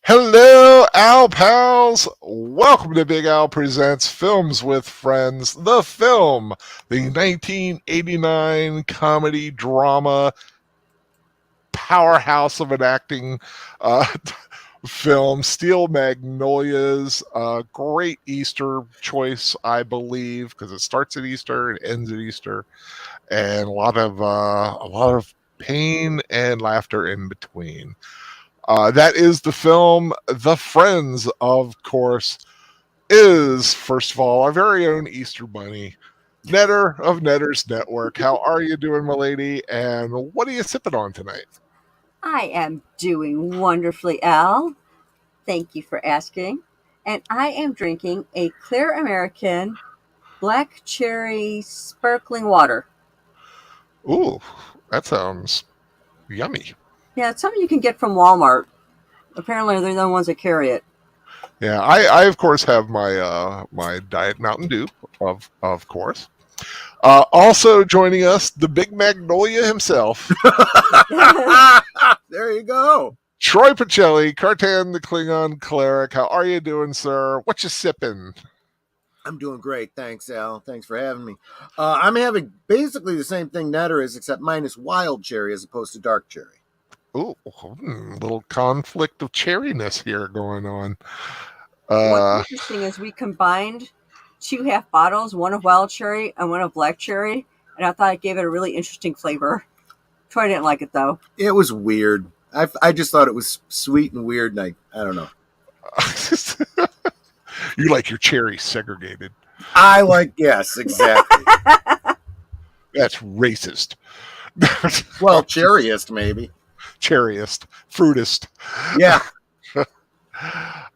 Hello, Al Pals! Welcome to Big Al Presents Films with Friends, the film, the 1989 comedy drama powerhouse of an acting film, Steel Magnolias. Great Easter choice, I believe, because it starts at Easter and ends at Easter, and a lot of pain and laughter in between. That is the film. The Friends, of course, is, first of all, our very own Easter Bunny, Netter of Netter's Network. How are you doing, my lady? And what are you sipping on tonight? I am doing wonderfully, Al. Thank you for asking. And I am drinking a Clear American black cherry sparkling water. Ooh, that sounds yummy. Yeah, it's something you can get from Walmart. Apparently, they're the ones that carry it. Yeah, I of course have my my Diet Mountain Dew, of course. Also joining us, the big Magnolia himself. There you go. Troy Pacelli, Cartan the Klingon cleric. How are you doing, sir? What you sipping? I'm doing great. Thanks, Al. Thanks for having me. I'm having basically the same thing Netter is, except mine is wild cherry as opposed to dark cherry. Ooh, little conflict of cherryness here going on. What's interesting is we combined 2 half bottles, one of wild cherry and one of black cherry, and I thought it gave it a really interesting flavor. Troy didn't like it, though. It was weird. I just thought it was sweet and weird, and I don't know. You like your cherry segregated. I like, yes, exactly. That's racist. Well, cherryist, maybe. Cherryist. Fruitist. Yeah.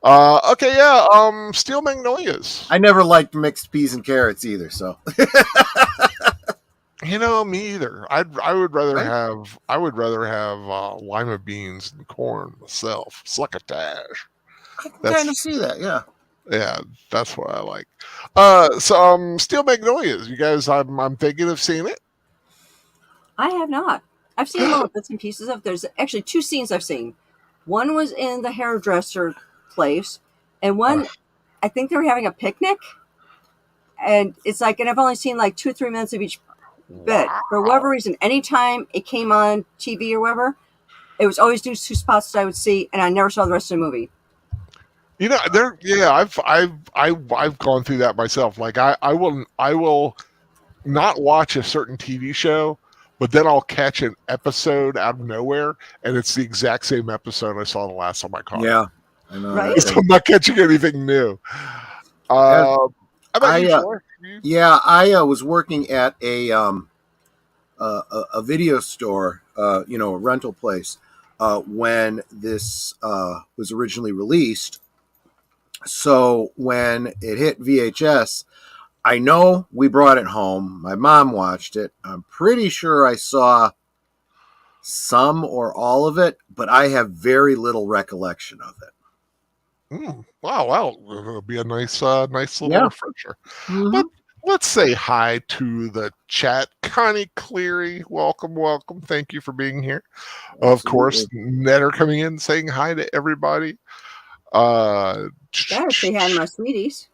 Okay, yeah, Steel Magnolias. I never liked mixed peas and carrots either, so. You know, me either. I would rather have lima beans and corn myself. Succotash. I can kind of see that, yeah. Yeah, that's what I like. Steel Magnolias. You guys, I'm thinking of seeing it. I have not. I've seen little bits and pieces of. There's actually 2 scenes I've seen. One was in the hairdresser place, and one, I think they were having a picnic. And it's like, and I've only seen like 2 or 3 minutes of each bit. For whatever reason, anytime it came on TV or whatever, it was always these 2 spots that I would see, and I never saw the rest of the movie. You know, I've gone through that myself. Like I will not watch a certain TV show, but then I'll catch an episode out of nowhere, and it's the exact same episode I saw the last time I caught it. Yeah, I know. Right? So I'm not catching anything new. How about you, Troy? Yeah, I was working at a video store, a rental place, when this was originally released. So when it hit VHS, I know we brought it home. My mom watched it. I'm pretty sure I saw some or all of it, but I have very little recollection of it. Wow. It'll be a nice little refresher. Mm-hmm. But let's say hi to the chat. Connie Cleary, welcome. Thank you for being here. Absolutely. Of course, Netter coming in, saying hi to everybody. Better say hi to my sweeties.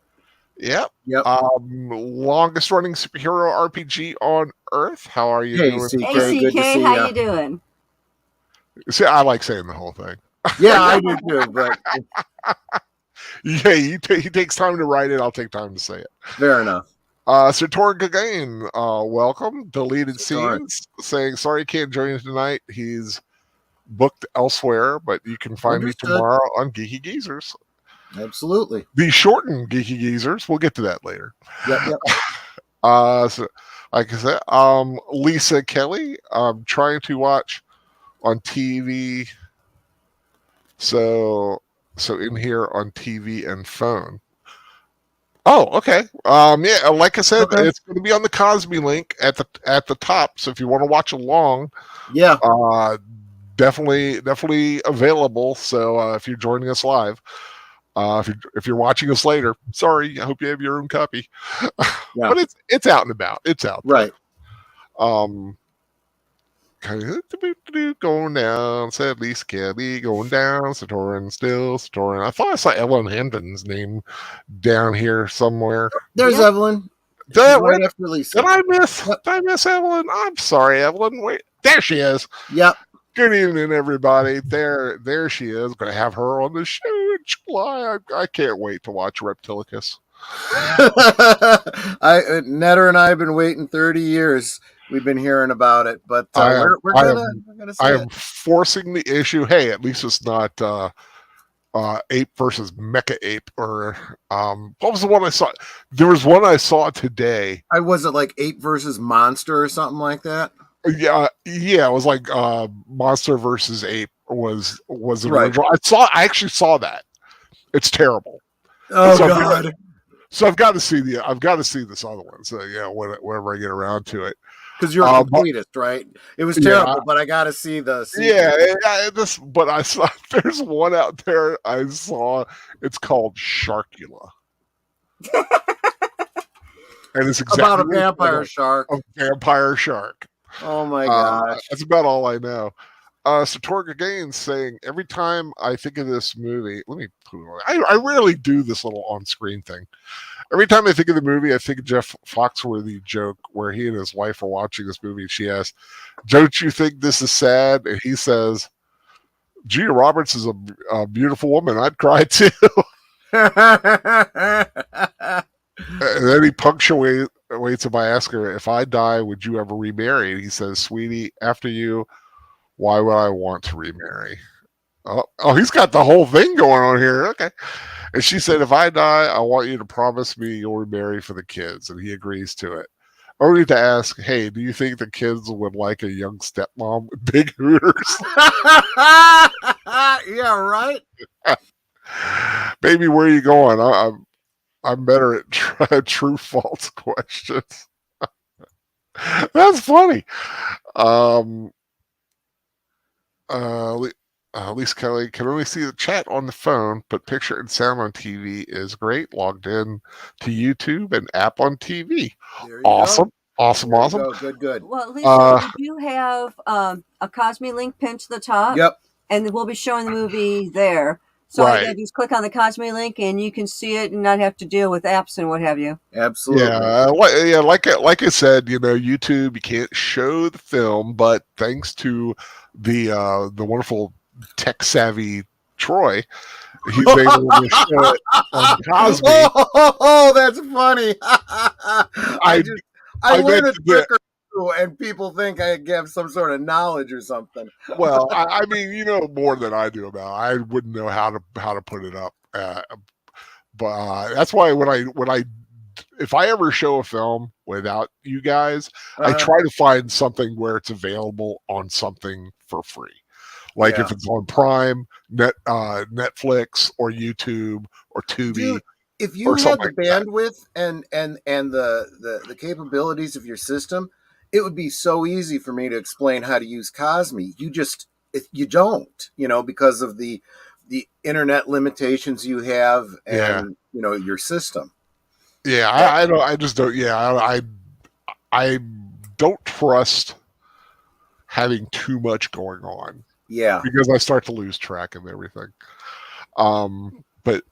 Yep. Yep. Longest running superhero RPG on Earth. How are you Hey, doing? CK, good to ACK, see how ya. you doing? See, I like saying the whole thing. Yeah, I do too, but Yeah, he takes time to write it. I'll take time to say it. fair enough. Sator Gagain, welcome. Deleted Sator. scenes saying sorry can't join you tonight. He's booked elsewhere, but you can find me Understood. tomorrow on Geeky Geezers. Absolutely. The shortened Geeky Geezers. We'll get to that later. Yep. So like I said, Lisa Kelly, I'm trying to watch on TV. So in here on TV and phone. Oh, okay. Yeah, like I said, Okay. it's going to be on the Cosby link at the top. So if you want to watch along, Yeah. definitely available. So if you're joining us live, if you're watching us later, sorry, I hope you have your own copy. Yeah. But it's out and about. It's out. Right. Going down, said Lisa Kelly, going down, Satoran still, Satoran. I thought I saw Ellen Hendon's name down here somewhere. There's Yep. Evelyn. Did She's I, right after Lisa. did I miss Evelyn? I'm sorry, Evelyn. Wait, there she is. Yep. Good evening, everybody. There she is. Going to have her on the show in July. I can't wait to watch Reptilicus. Netter and I have been waiting 30 years. We've been hearing about it, but we're gonna see I it. am forcing the issue. Hey, at least it's not ape versus mecha ape, or what was the one I saw? There was one I saw today. I was it like ape versus monster or something like that. Yeah, it was like monster versus ape was the Right. original. I actually saw that. It's terrible. Oh So God. So I've got to see this other one. So yeah, whenever I get around to it. Because you're a completist, right? It was terrible, but I got to see the sequel. But I saw there's one out there I saw. It's called Sharkula, and it's exactly About a vampire shark. A vampire shark. Oh my gosh. That's about all I know. Sator Gagain saying every time I think of this movie, let me put it on. I rarely do this little on-screen thing. Every time I think of the movie, I think of Jeff Foxworthy joke where he and his wife are watching this movie. And she asks, "Don't you think this is sad?" And he says, "Julia Roberts is a beautiful woman. I'd cry too." And then he punctuates it by asking her, "If I die, would you ever remarry?" And he says, "Sweetie, after you, why would I want to remarry?" Oh, he's got the whole thing going on here. Okay. And she said, "If I die, I want you to promise me you'll remarry for the kids." And he agrees to it. Only to ask, "Hey, do you think the kids would like a young stepmom with big hooters?" Yeah, right. Baby, where are you going? I'm better at true false questions. That's funny. Lisa Kelly can only see the chat on the phone, but picture and sound on TV is great. Logged in to YouTube and app on TV. Awesome. Go. Awesome. Good. Well, Lisa, we do have a Cosme link pinned to the top. Yep. And we'll be showing the movie there. So all you gotta do is click on the Cosme link and you can see it and not have to deal with apps and what have you. Absolutely. Like I said, YouTube, you can't show the film, but thanks to the wonderful tech savvy Troy, he's able to show it on Cosby. Oh, that's funny. I learned a trick or two, and people think I have some sort of knowledge or something. Well, I mean, you know more than I do about it. I wouldn't know how to put it up, but that's why if I ever show a film without you guys, I try to find something where it's available on something for free. Like if it's on Prime, Netflix, or YouTube, or Tubi. Dude, if you had the bandwidth and the capabilities of your system, it would be so easy for me to explain how to use Cosme. You don't, because of the internet limitations you have and your system. Yeah, I just don't. Yeah, I don't trust having too much going on. Yeah, because I start to lose track of everything. but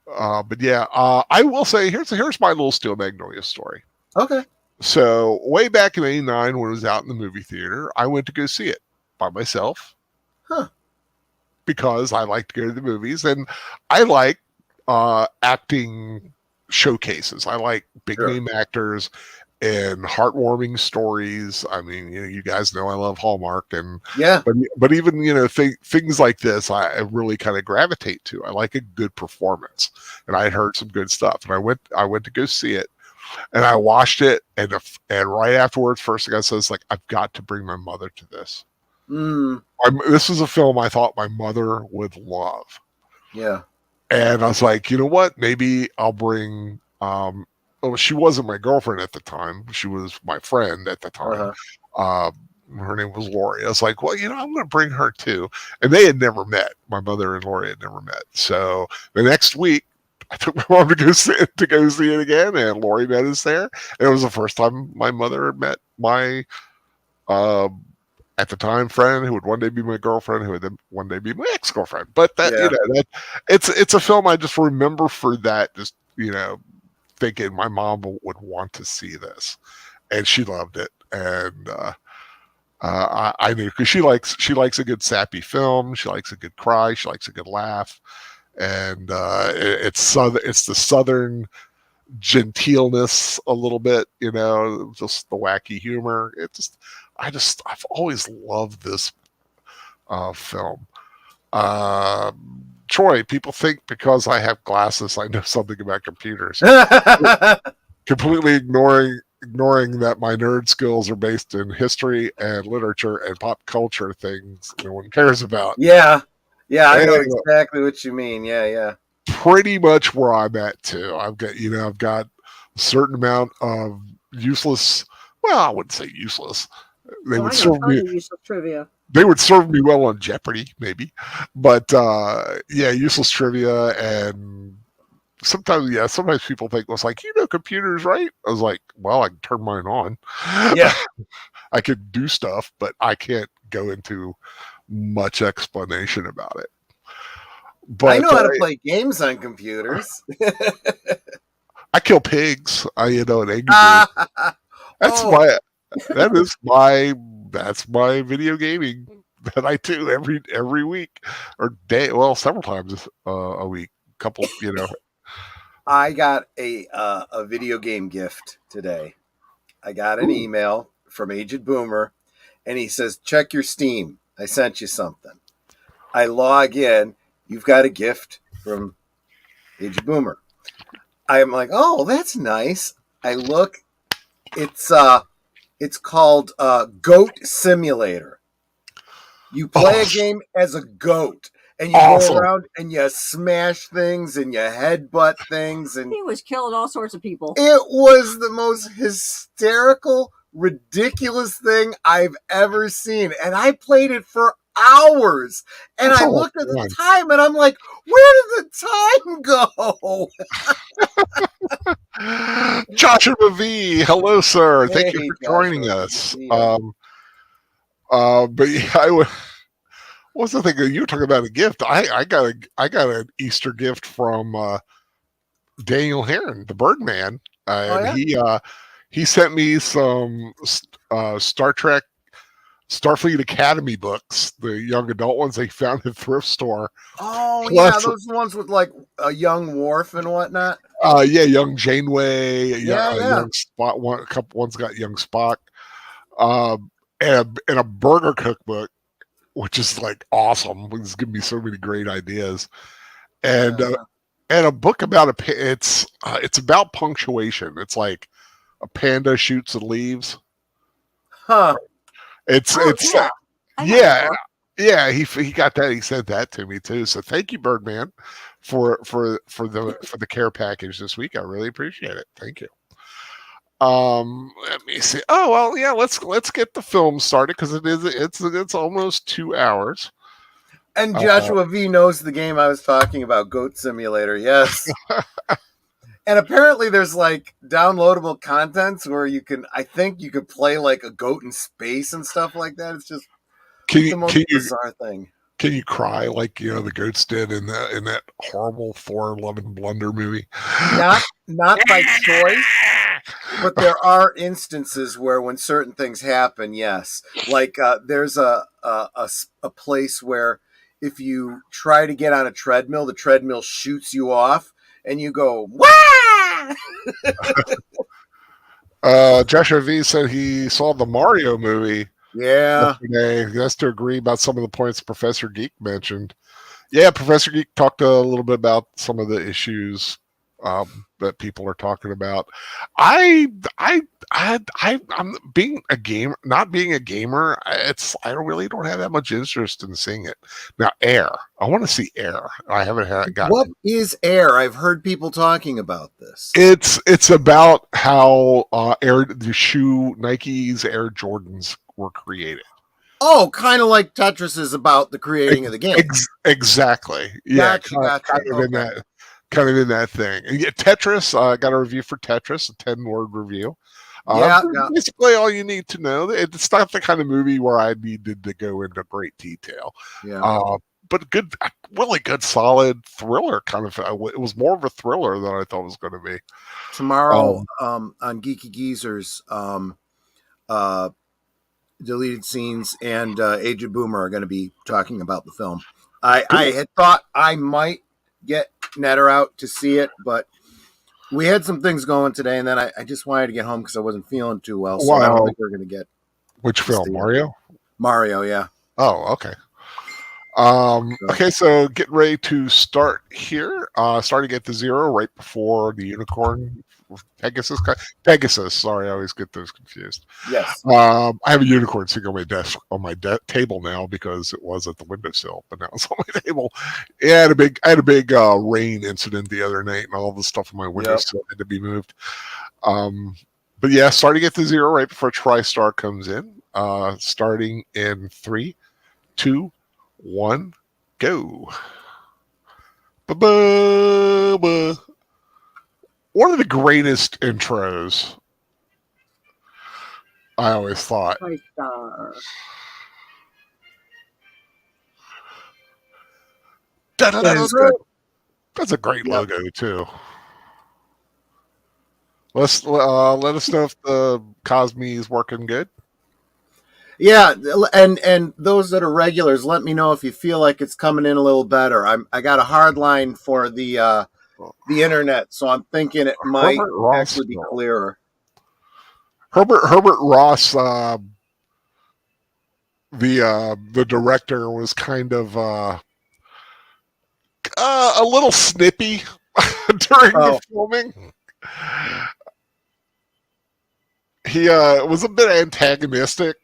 yeah, I will say here's my little Steel Magnolia story. Okay. So way back in '89, when it was out in the movie theater, I went to go see it by myself Huh. because I like to go to the movies and I like acting showcases. I like big Sure. name actors and heartwarming stories. I mean, you guys know I love Hallmark, and Yeah. but even things like this, I really kind of gravitate to. I like a good performance, and I heard some good stuff, and I went to go see it, and I watched it, and right afterwards, first thing I said is like, I've got to bring my mother to this. Mm. This is a film I thought my mother would love. Yeah. And I was like, you know what? Maybe I'll bring. Oh, she wasn't my girlfriend at the time. She was my friend at the time. Uh-huh. Her name was Lori. I was like, well, I'm going to bring her too. And they had never met. My mother and Lori had never met. So the next week, I took my mom to go see it again, and Lori met us there. And it was the first time my mother had met my uh, at the time friend who would one day be my girlfriend, who would then one day be my ex-girlfriend. But it's a film I just remember for that, just thinking my mom would want to see this, and she loved it. And I knew, because she likes a good sappy film, she likes a good cry, she likes a good laugh, and it's the southern genteelness a little bit, just the wacky humor. I've always loved this film. Troy, people think because I have glasses, I know something about computers. Completely ignoring that my nerd skills are based in history and literature and pop culture things no one cares about. Yeah. Yeah, I know exactly what you mean. Yeah. Pretty much where I'm at too. I've got a certain amount of useless. Well, I wouldn't say useless. They would serve me. Useless trivia. They would serve me well on Jeopardy, maybe. But yeah, useless trivia, and sometimes people think, well, it's like, computers, right? I was like, well, I can turn mine on. Yeah. I could do stuff, but I can't go into much explanation about it. But I know how to play games on computers. I kill pigs. An angry bird. That's my video gaming that I do every week or day. Well, several times a week. Couple, I got a video game gift today. I got an email from Aged Boomer, and he says, check your Steam. I sent you something. I log in. You've got a gift from Aged Boomer. I'm like, oh, that's nice. I look. It's called Goat Simulator. You play a game as a goat, and you go around and you smash things and you headbutt things. And he was killing all sorts of people. It was the most hysterical, ridiculous thing I've ever seen. And I played it for hours. And I looked at the time and I'm like, where did the time go? Joshua V, hello, sir. Thank you for joining us. But yeah, what's the thing? You were talking about a gift. I got an Easter gift from Daniel Heron, the Birdman, and he sent me some Star Trek Starfleet Academy books, the young adult ones they found at the thrift store. Oh, plus, yeah, those ones with like a young Worf and whatnot. Yeah, young Janeway. Young Spock. One's got young Spock. And a burger cookbook, which is like awesome. It's giving me so many great ideas. And a book about it's about punctuation. It's like a panda shoots and leaves. Huh. He got that. He sent that to me too. So thank you, Birdman, for the care package this week. I really appreciate it. Thank you. Let me see. Oh well, yeah. Let's get the film started because it's almost 2 hours. And Joshua V knows the game I was talking about, Goat Simulator. Yes. And apparently there's like downloadable contents where I think you could play like a goat in space and stuff like that. It's just the most bizarre thing. Can you cry like the goats did in that horrible Thor: Love and Blunder movie? Not by choice, but there are instances where when certain things happen, yes. Like there's a place where if you try to get on a treadmill, the treadmill shoots you off, and you go wah. Joshua V said he saw the Mario movie Yeah. yesterday. He has to agree about some of the points Professor Geek mentioned. Yeah, Professor Geek talked a little bit about some of the issues that people are talking about. I'm being a gamer, not being a gamer. I really don't have that much interest in seeing it now. Air, I want to see Air. I haven't gotten. What is Air? I've heard people talking about this. It's about how the shoe Nike's Air Jordans were created. Oh, kind of like Tetris is about the creating of the game. Exactly. Yeah, Gotcha. Kind of in that thing. And yeah, Tetris. I got a review for Tetris, a 10-word review. Yeah. Basically all you need to know. It's not the kind of movie where I needed to go into great detail. Yeah. But good, really good, solid thriller kind of. It was more of a thriller than I thought it was going to be. Tomorrow on Geeky Geezers, deleted scenes and Aged Boomer are going to be talking about the film. I had thought I might get Netter out to see it, but we had some things going today, and then I just wanted to get home because I wasn't feeling too well. So I don't think we're going to get which film, Mario. Mario, yeah. Oh, okay. Okay, so getting ready to start here. Starting at the 0 right before the unicorn. Pegasus. Sorry, I always get those confused. Yes. I have a unicorn sitting on my desk on my table now because it was at the windowsill, but now it's on my table. Yeah, I had a big rain incident the other night, and all the stuff on my windowsill had to be moved. But yeah, starting at the 0 right before TriStar comes in. Starting in 3, 2, 1, go. Ba-ba-ba. One of the greatest intros, I always thought. That's a great logo too. Let us know if the Cosme is working good. Yeah, and those that are regulars, let me know if you feel like it's coming in a little better. I got a hard line for the internet, so I'm thinking it might actually be clearer. Herbert Ross, the director, was kind of a little snippy during the filming. He was a bit antagonistic.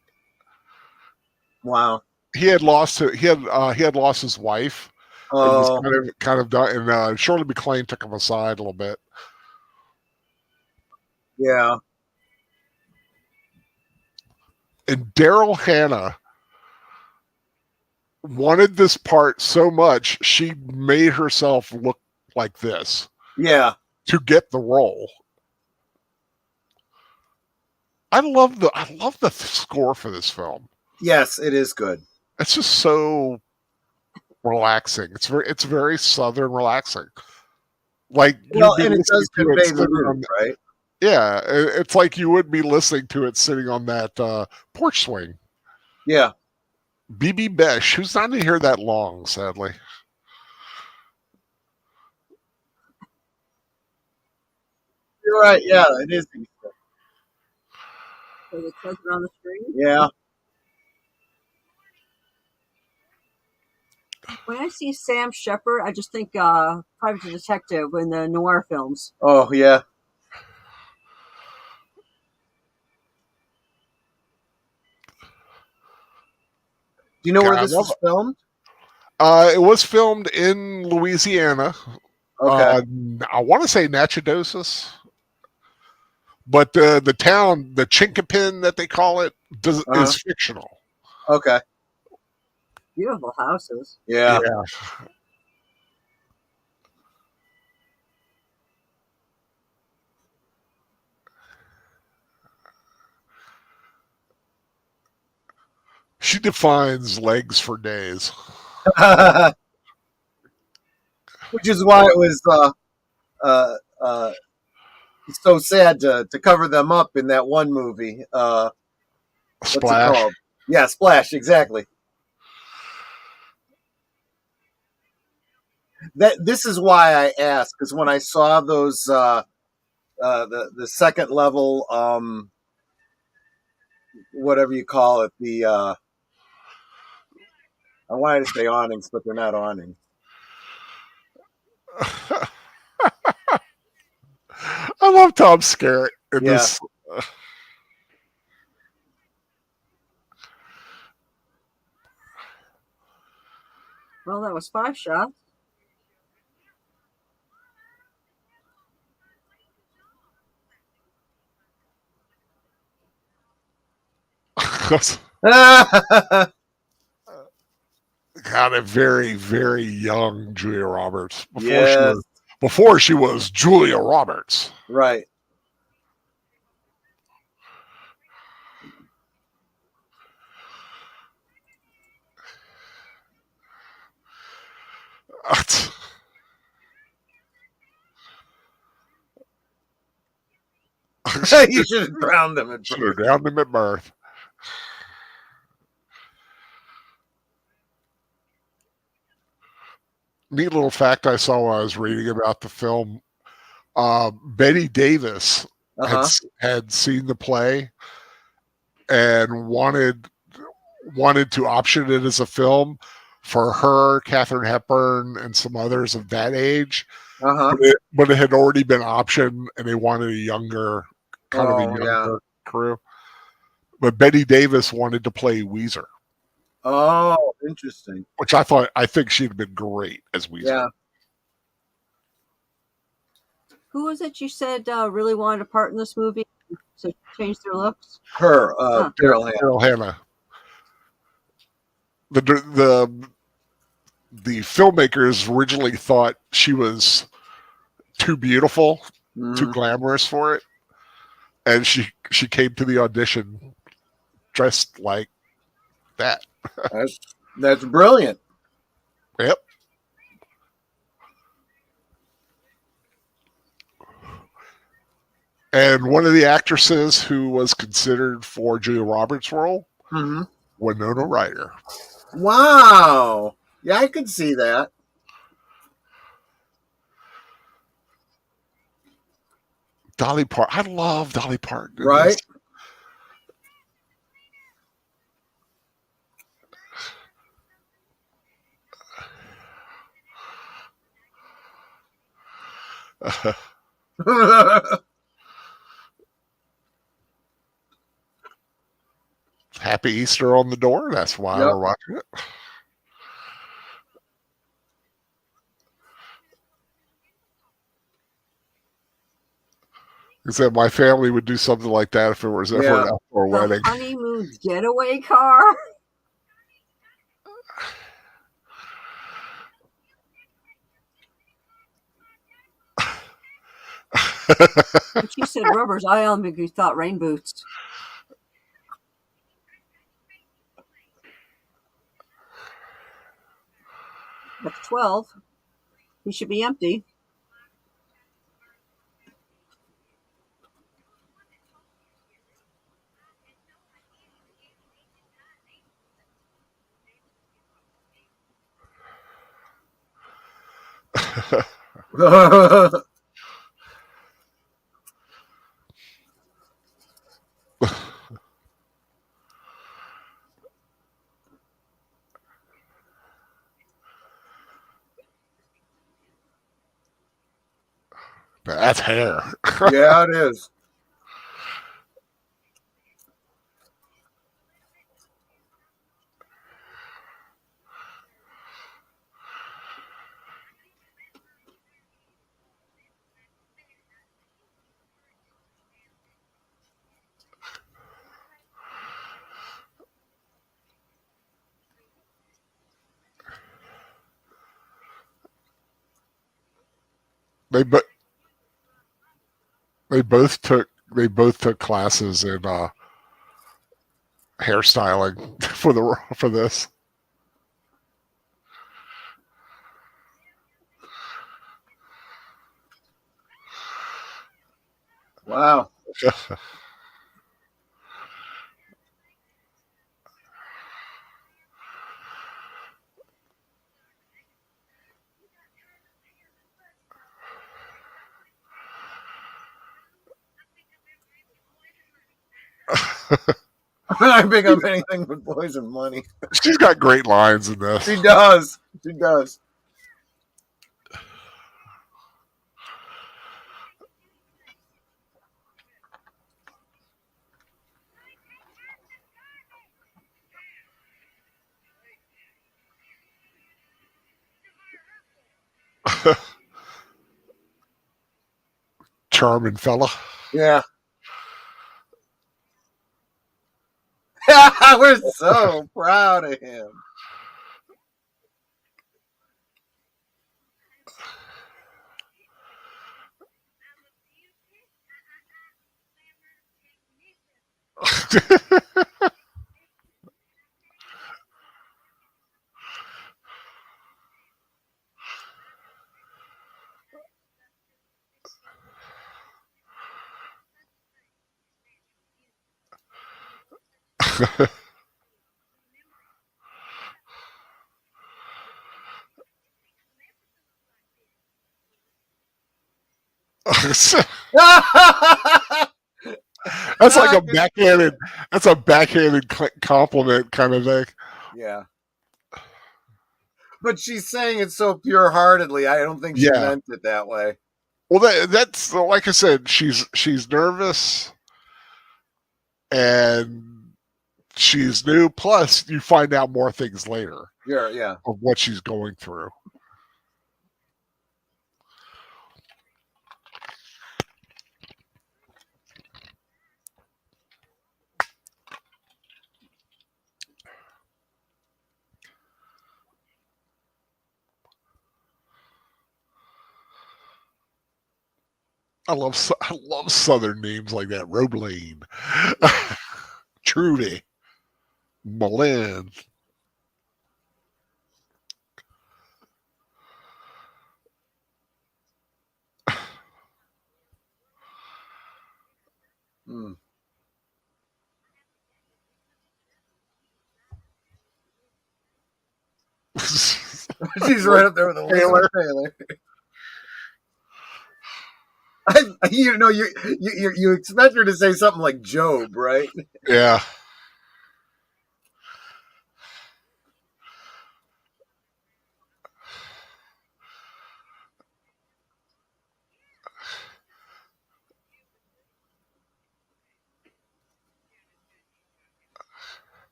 Wow. He had lost his wife. Oh. And was kind of done, and Shirley MacLaine took him aside a little bit. Yeah. And Daryl Hannah wanted this part so much, she made herself look like this. Yeah. To get the role. I love the score for this film. Yes, it is good. It's just so relaxing. It's very southern relaxing. Like, and it does convey the mood, right? Yeah, it's like you would be listening to it sitting on that porch swing. Yeah. BB Besh, who's not in here that long, sadly. You're right. Yeah, it is. So it says it on the screen? Yeah. When I see Sam Shepard, I just think Private Detective in the noir films. Oh, yeah. Do you know where this was filmed? It was filmed in Louisiana. Okay. I want to say Natchitoches. But the town, the Chinkapin that they call it, is fictional. Okay. Beautiful houses. Yeah. She defines legs for days. Which is why it was uh, uh, so sad to cover them up in that one movie. What's it Splash. called? Yeah, Splash. Exactly. This is why I asked, because when I saw those the second level, whatever you call it, the I wanted to say awnings, but they're not awnings. I love Tom Skerritt in Yeah. this. Well, that was 5 shots. Got a very, very young Julia Roberts Yes. before she was Julia Roberts. Right. You should have drowned them at Should have birth. drowned him at birth. Neat little fact I saw while I was reading about the film. Betty Davis Uh-huh. had seen the play and wanted to option it as a film for her, Katharine Hepburn, and some others of that age. Uh-huh. But it had already been optioned, and they wanted a younger, kind of a younger crew. But Betty Davis wanted to play Weezer. Oh, interesting. Which I think she'd have been great as Weezer. Yeah. Who was it you said really wanted a part in this movie to change their looks? Her, Daryl Hannah. Daryl Hannah. The filmmakers originally thought she was too beautiful, too glamorous for it, and she came to the audition dressed like that. That's brilliant. Yep. And one of the actresses who was considered for Julia Roberts' role, Winona Ryder. Wow. Yeah, I could see that. Dolly Parton. I love Dolly Parton. Right? Happy Easter on the door. That's why we're watching it. He said my family would do something like that if it was ever an outdoor wedding. Honeymoon getaway car. When she said rubbers, I only thought rain boots. That's 12. He should be empty. That's hair. Yeah, it is. They both took classes in hairstyling for this. Wow. I pick up anything but boys and money. She's got great lines in this. She does. She does. Charming fella. Yeah. We're so proud of him. That's like a backhanded. That's a backhanded compliment kind of thing. Yeah. But she's saying it so pure-heartedly. I don't think she Yeah. meant it that way. Well, that's like I said. She's nervous, and she's new. Plus, you find out more things later Yeah. of what she's going through. I love Southern names like that. Roebline, Truvy, Malin. Mm. She's right up there with Elizabeth Taylor. You expect her to say something like Job, right? Yeah.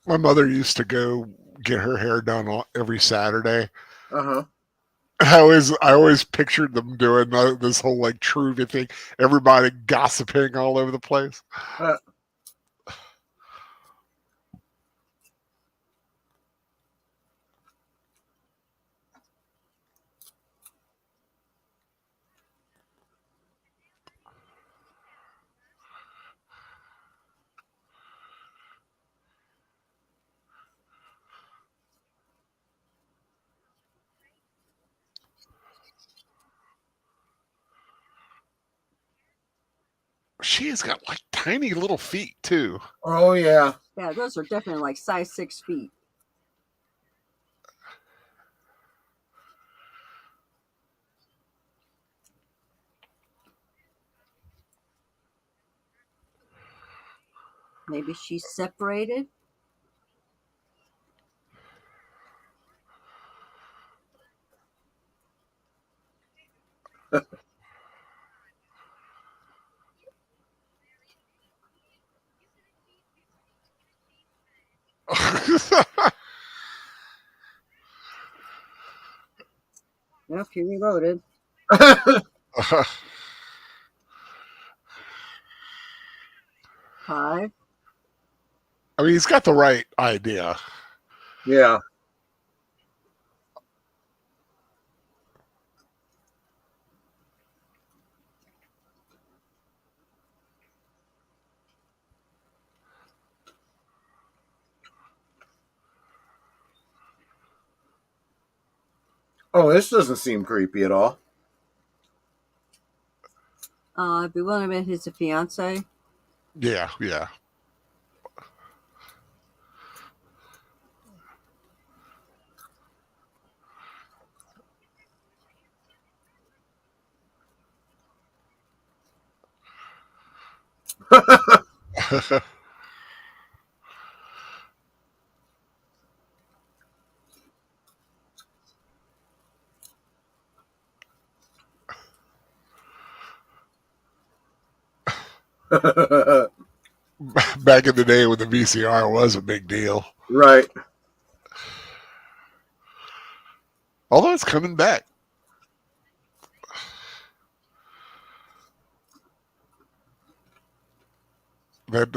My mother used to go get her hair done every Saturday. Uh-huh. I always pictured them doing this whole like Truvy thing. Everybody gossiping all over the place. She has got like tiny little feet too. Oh, yeah. Yeah, those are definitely like size 6 feet. Maybe she's separated. Nope, he reloaded. 5. I mean, he's got the right idea. Yeah. Oh, this doesn't seem creepy at all. Be willing to admit he's a fiance. Yeah, yeah. Back in the day when the VCR was a big deal. Right. Although it's coming back. That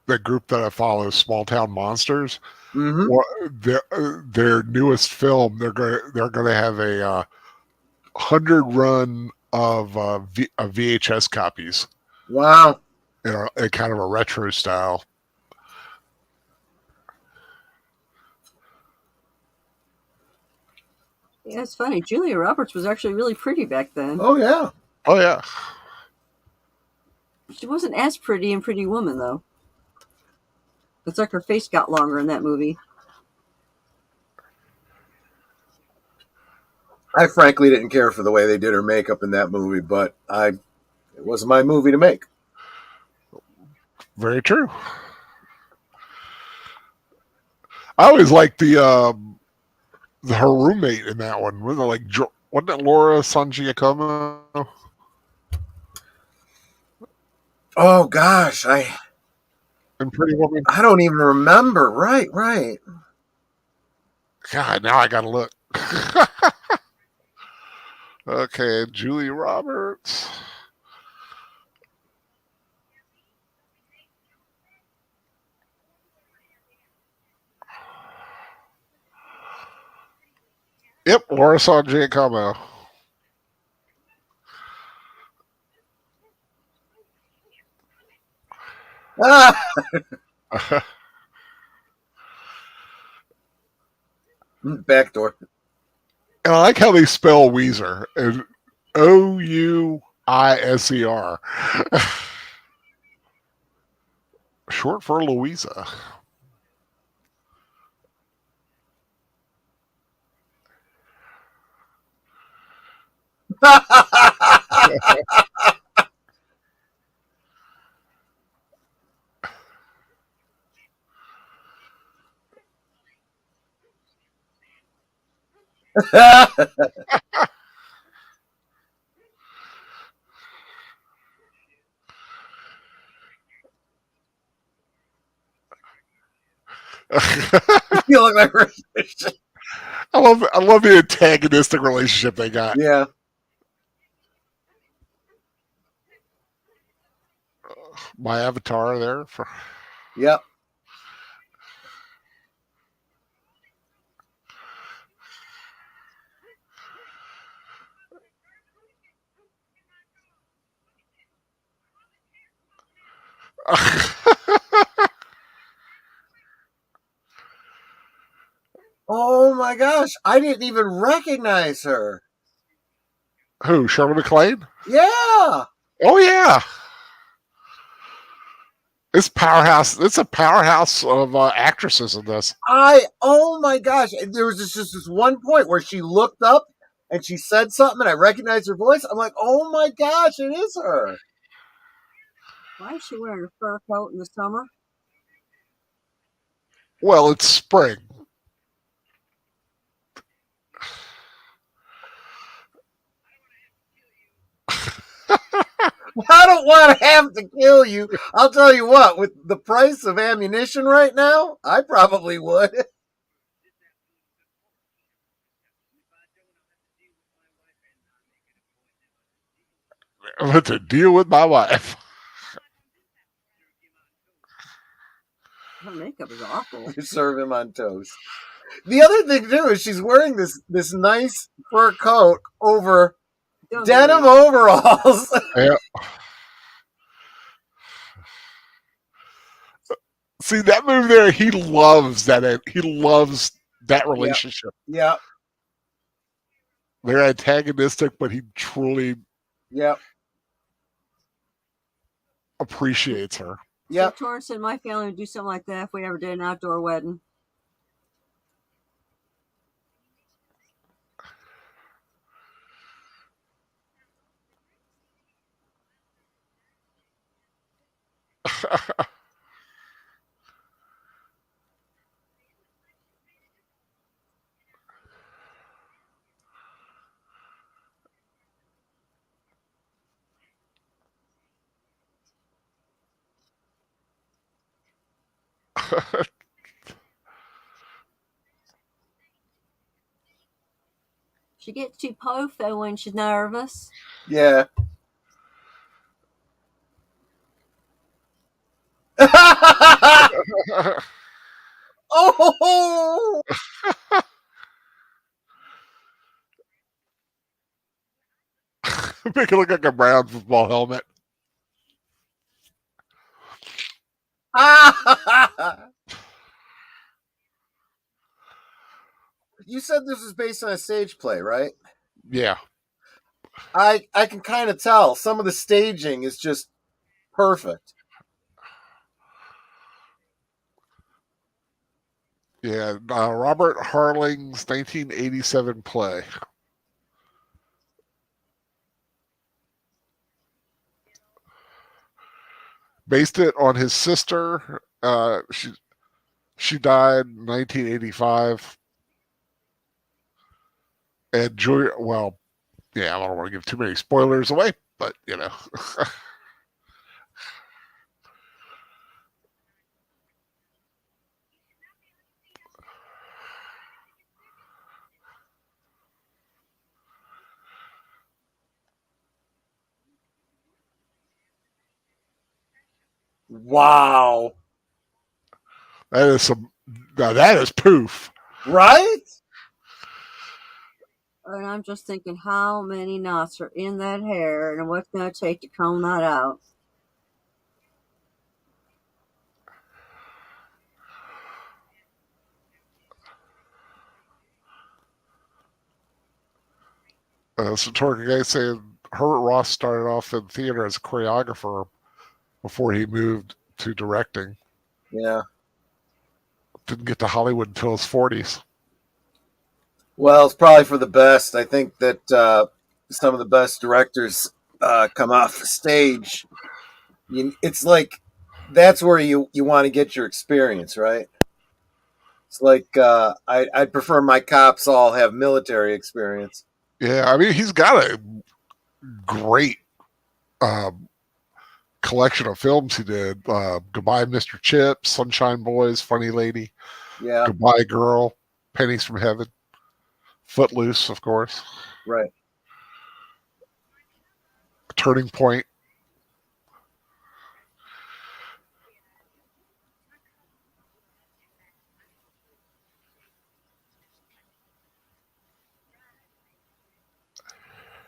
that group that I follow, Small Town Monsters, Mm-hmm. their newest film, they're going to have a 100 run of VHS copies. Wow. In kind of a retro style. Yeah, it's funny. Julia Roberts was actually really pretty back then. Oh yeah. Oh yeah. She wasn't as pretty in Pretty Woman, though. It's like her face got longer in that movie. I frankly didn't care for the way they did her makeup in that movie, but it wasn't my movie to make. Very true. I always liked her roommate in that one. Wasn't it Laura San Giacomo? Oh gosh, And Pretty Woman. I don't even remember. Right. God, now I gotta look. Okay, Julia Roberts. Yep, Laura San Giacomo. Ah, backdoor. And I like how they spell Weezer. Ouiser. Short for Louisa. You look like I love the antagonistic relationship they got. yeah. My avatar there. Yep. Oh my gosh, I didn't even recognize her. Who? Shirley MacLaine? Yeah. Oh yeah. It's a powerhouse of actresses in this. Oh my gosh, there was just this one point where she looked up and she said something and I recognized her voice. I'm like, oh my gosh, it is her. Why is she wearing a fur coat in the summer? Well, it's spring. I don't want to have to kill you. I'll tell you what, with the price of ammunition right now, I probably would. I'm going to deal with my wife. Her makeup is awful. Serve him on toast. The other thing too is she's wearing this nice fur coat over denim overalls. Yeah. See that move there? He loves that. He loves that relationship. Yeah. They're antagonistic, but he truly. Yep. appreciates her. Yep. So Torrance and my family would do something like that if we ever did an outdoor wedding. She gets too pofo when she's nervous. Yeah. Oh. Make it look like a brown football helmet. You said this was based on a stage play, right? Yeah. I can kind of tell. Some of the staging is just perfect. Yeah. Robert Harling's 1987 play. Based it on his sister. She died in 1985. And Julia, well, yeah, I don't want to give too many spoilers away, but you know. Wow. That is some. Now that is poof. Right? And I'm just thinking how many knots are in that hair and what's going to take to comb that out. So Torque guy saying Herbert Ross started off in theater as a choreographer before he moved to directing. Yeah. Didn't get to Hollywood until his 40s. Well, it's probably for the best. I think that some of the best directors come off the stage. It's like that's where you want to get your experience, right? It's like I'd prefer my cops all have military experience. Yeah, I mean he's got a great collection of films he did. Goodbye, Mr. Chips, Sunshine Boys, Funny Lady, Yeah, Goodbye Girl, Pennies from Heaven, Footloose, of course, right. Turning Point.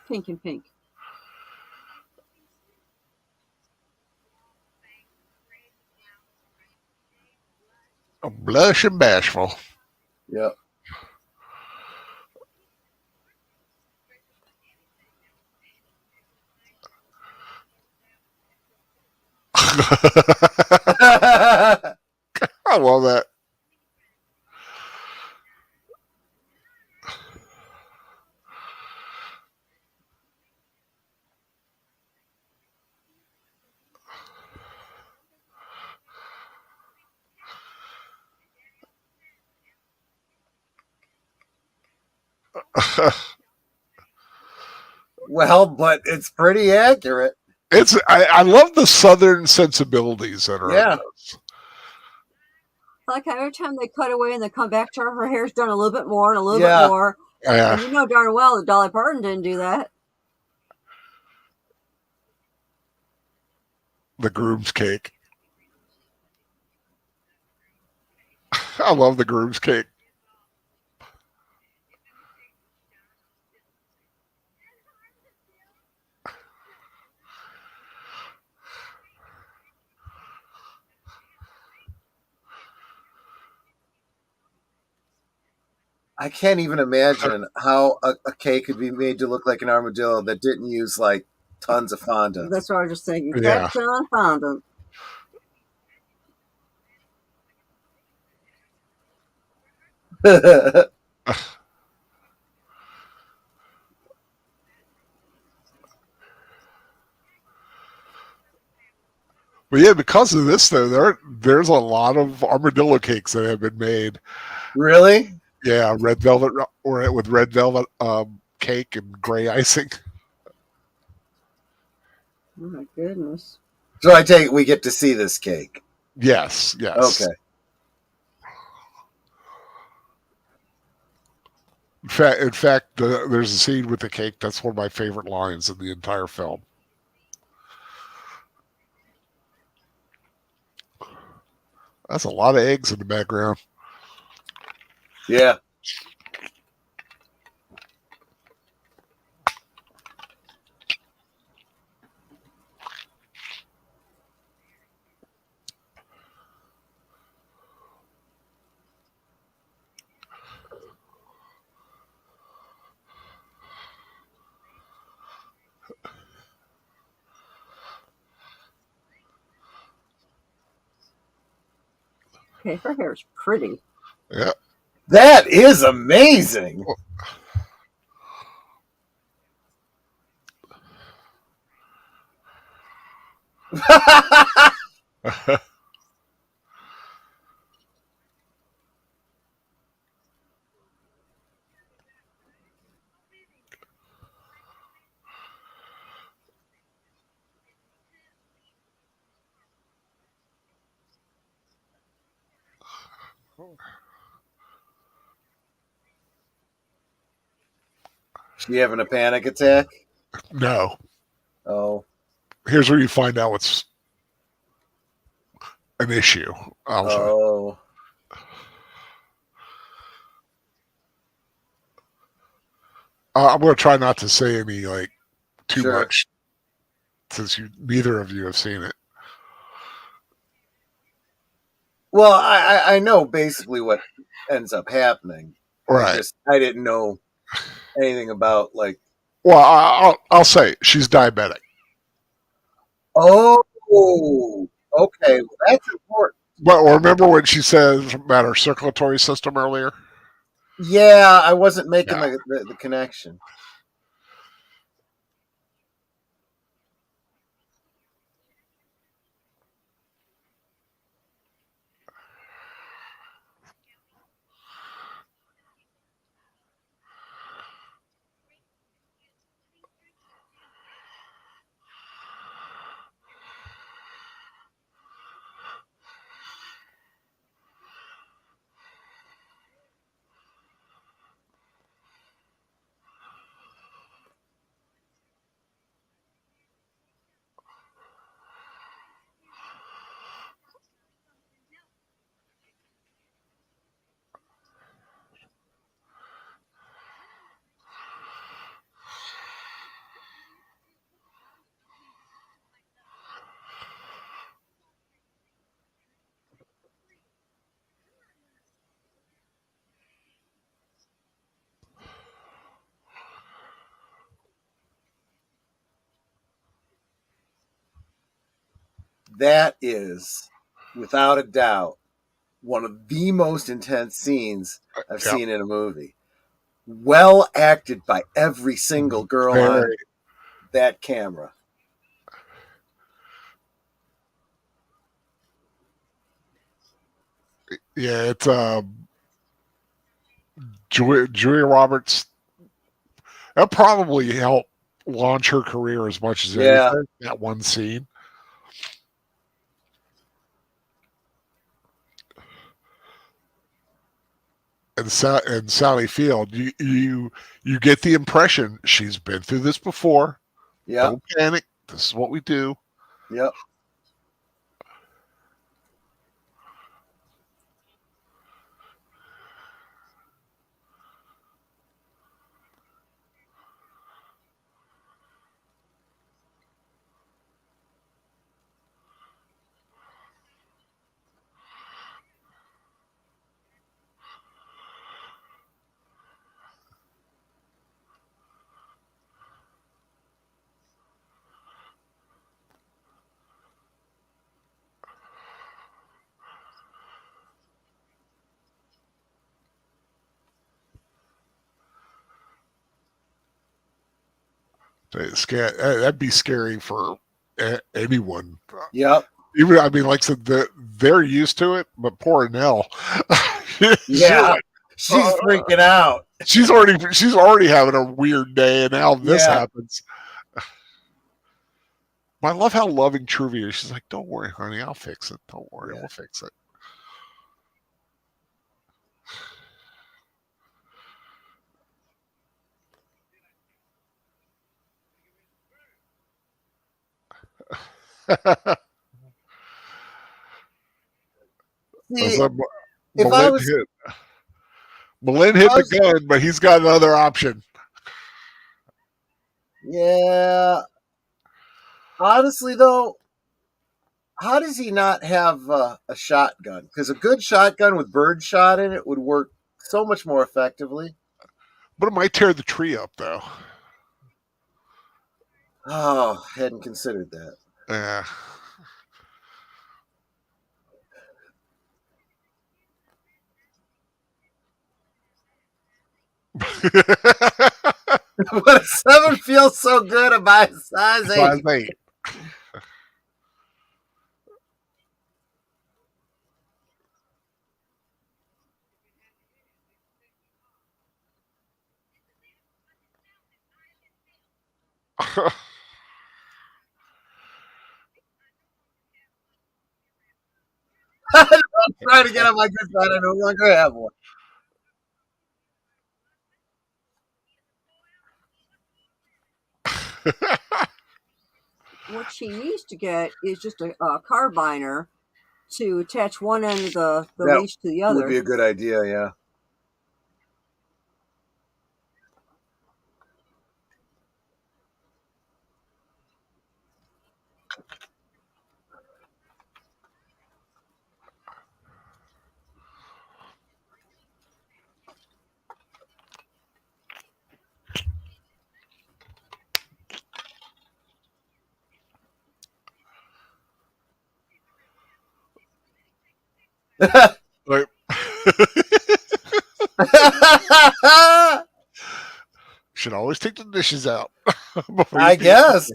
Pink and pink. Blush and Bashful. Yep. I love that. Well, but it's pretty accurate. I love the southern sensibilities that are in Yeah. this. Like every time they cut away and they come back to her, her hair's done a little bit more and a little Yeah. bit more. Yeah. And you know darn well that Dolly Parton didn't do that. The groom's cake. I love the groom's cake. I can't even imagine how a cake could be made to look like an armadillo that didn't use like Tons of fondant. That's what I was just thinking. Yeah. Captain Fondant. But yeah, because of this though, there's a lot of armadillo cakes that have been made. Really? Yeah, red velvet or with red velvet cake and gray icing. Oh my goodness. So I take it we get to see this cake. Yes, yes. Okay. In fact, there's a scene with the cake that's one of my favorite lines in the entire film. That's a lot of eggs in the background. Yeah. Okay, her hair is pretty. Yeah. That is amazing. She having a panic attack? No. Oh. Here's where you find out what's an issue. I'll say. Oh. I'm going to try not to say any like too Sure. much since neither of you have seen it. Well, I know basically what ends up happening. Right. I didn't know anything about like. Well, I'll say she's diabetic. Oh, okay. Well, that's important. But remember when she says about her circulatory system earlier? Yeah, I wasn't making Yeah. the connection. That is, without a doubt, one of the most intense scenes I've Yeah. seen in a movie. Well acted by every single girl on Very. that camera. Yeah, it's Julia Roberts. That probably helped launch her career as much as Yeah. anything. That one scene. And Sally Field, you get the impression she's been through this before. Yep. Don't panic. This is what we do. Yep. That'd be scary for anyone. Yep. Even I mean, like I said, they're used to it, but poor Nell. Yeah. She's freaking out. She's already having a weird day, and now this Yeah. happens. I love how loving Truvy is. She's like, "Don't worry, honey, I'll fix it. Don't worry, we'll fix it." See, So, if I was, Malin hit the gun, but he's got another option. Yeah. Honestly, though, how does he not have a shotgun? Because a good shotgun with bird shot in it would work so much more effectively. But it might tear the tree up, though. Oh, hadn't considered that. Yeah. But a 7 feels so good about size 8. Size 8. I'm trying to get on my good side. I no longer have one. What she needs to get is just a carbiner to attach one end of the That leash to the other. Would be a good idea, yeah. Like, should always take the dishes out. I guess.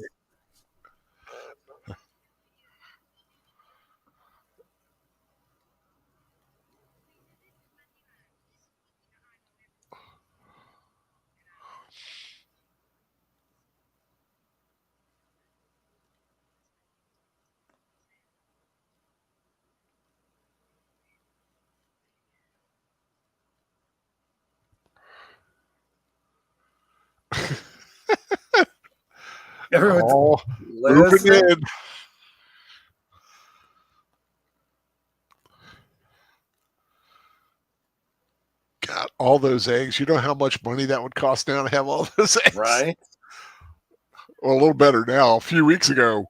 Everyone's Oh, moving in. God, all those eggs. You know how much money that would cost now to have all those eggs? Right? Well, a little better now. A few weeks ago.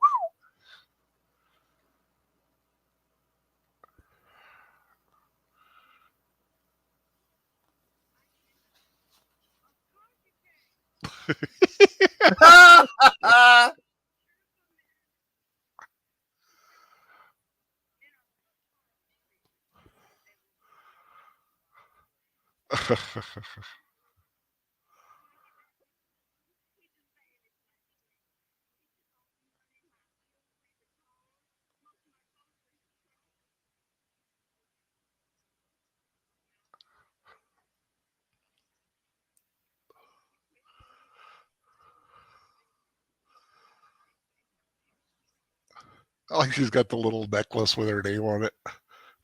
I like she's got the little necklace with her name on it.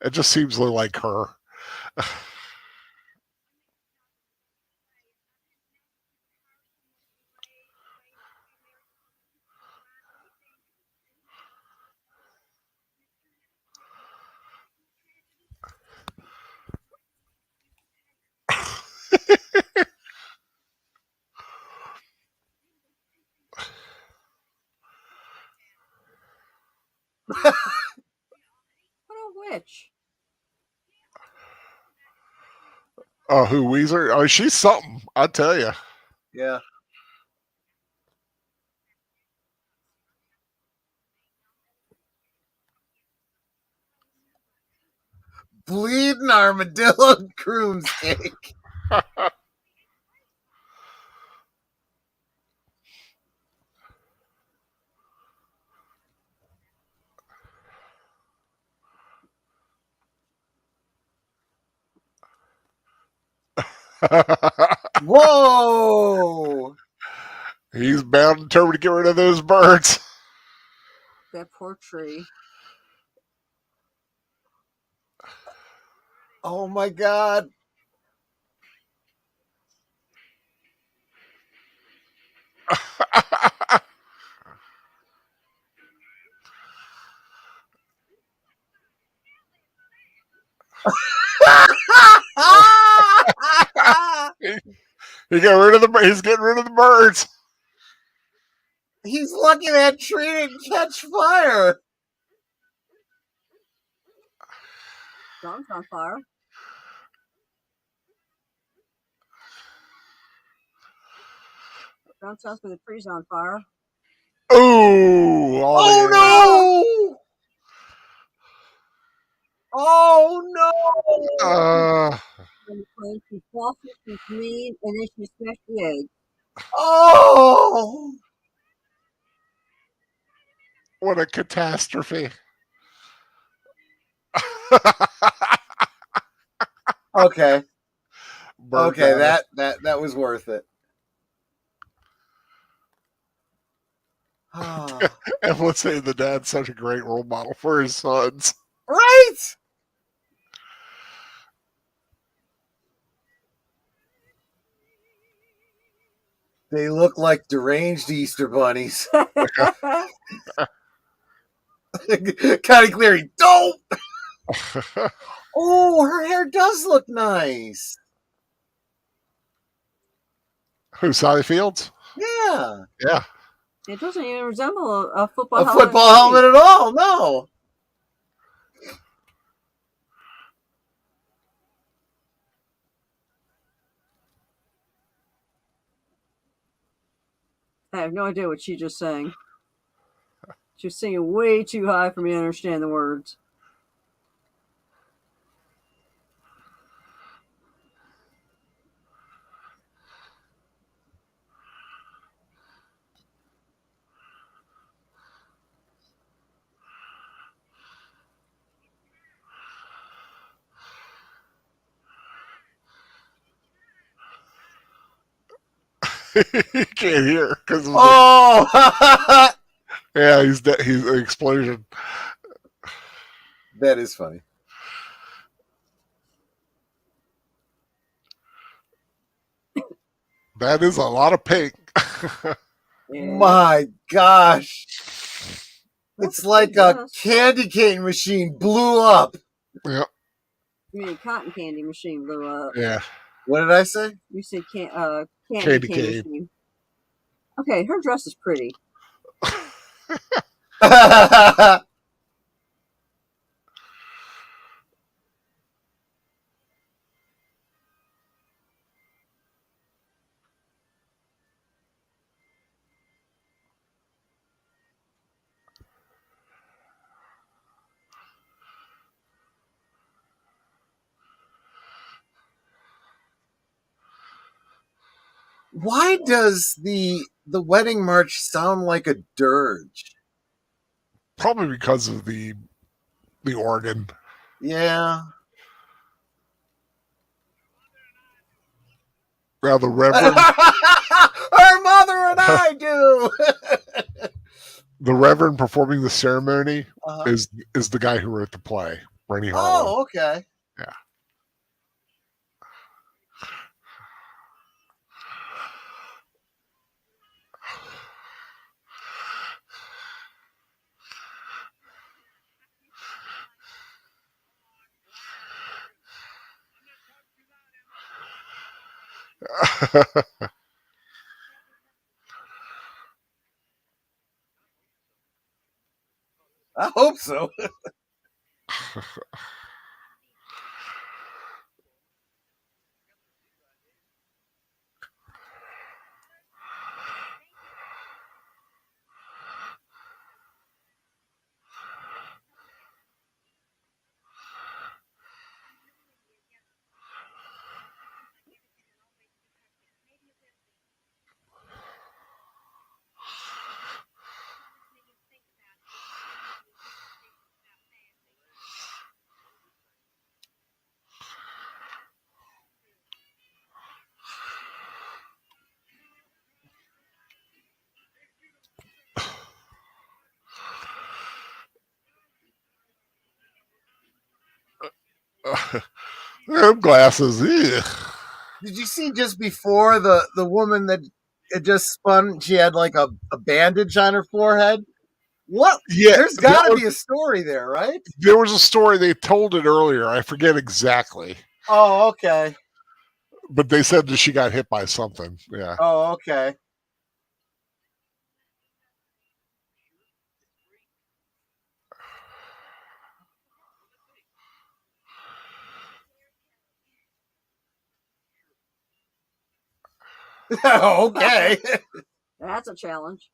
It just seems like her. What a witch. Oh, who Weezer? Oh, she's something. I tell you. Yeah. Bleeding armadillo croom's cake. Whoa! He's bound and determined to get rid of those birds. That poor tree. Oh my God! He got rid of the. He's getting rid of the birds. He's lucky that tree didn't catch fire. Dawn's on fire. Dawn sounds like the tree's on fire. Ooh! Oh no! Oh no! When the plant, she's saucy, she's mean, and then she smashed the egg. Oh! What a catastrophe! Okay. Bird Okay, battle. that was worth it. Ah. And let's say the dad's such a great role model for his sons. Right? They look like deranged Easter bunnies. Connie Cleary, don't! Oh, her hair does look nice. Who, Sally Fields? Yeah. Yeah. It doesn't even resemble a football A helmet. football helmet at all, no. I have no idea what she just sang. She was singing way too high for me to understand the words. He can't hear because Oh! yeah, he's an explosion. That is funny. That is a lot of pink. Yeah. My gosh. What's It's like a candy cane machine blew up. Yeah. You mean cotton candy machine blew up? Yeah. What did I say? You said candy Candy cane cane. machine. Okay, her dress is pretty. Why does the wedding march sound like a dirge? Probably because of the organ. Yeah. Now the Reverend Her mother and I do. the Reverend performing the ceremony Uh-huh. is the guy who wrote the play, Rennie Harlan. Oh, okay. Yeah. I hope so. Them glasses. Ugh. Did you see just before the woman that had just spun? She had like a bandage on her forehead. What? Yeah, There's got to be a story there, right? there was a story. They told it earlier. I forget exactly, Oh, okay. but they said that she got hit by something. Yeah. Oh, okay. Okay. That's a challenge.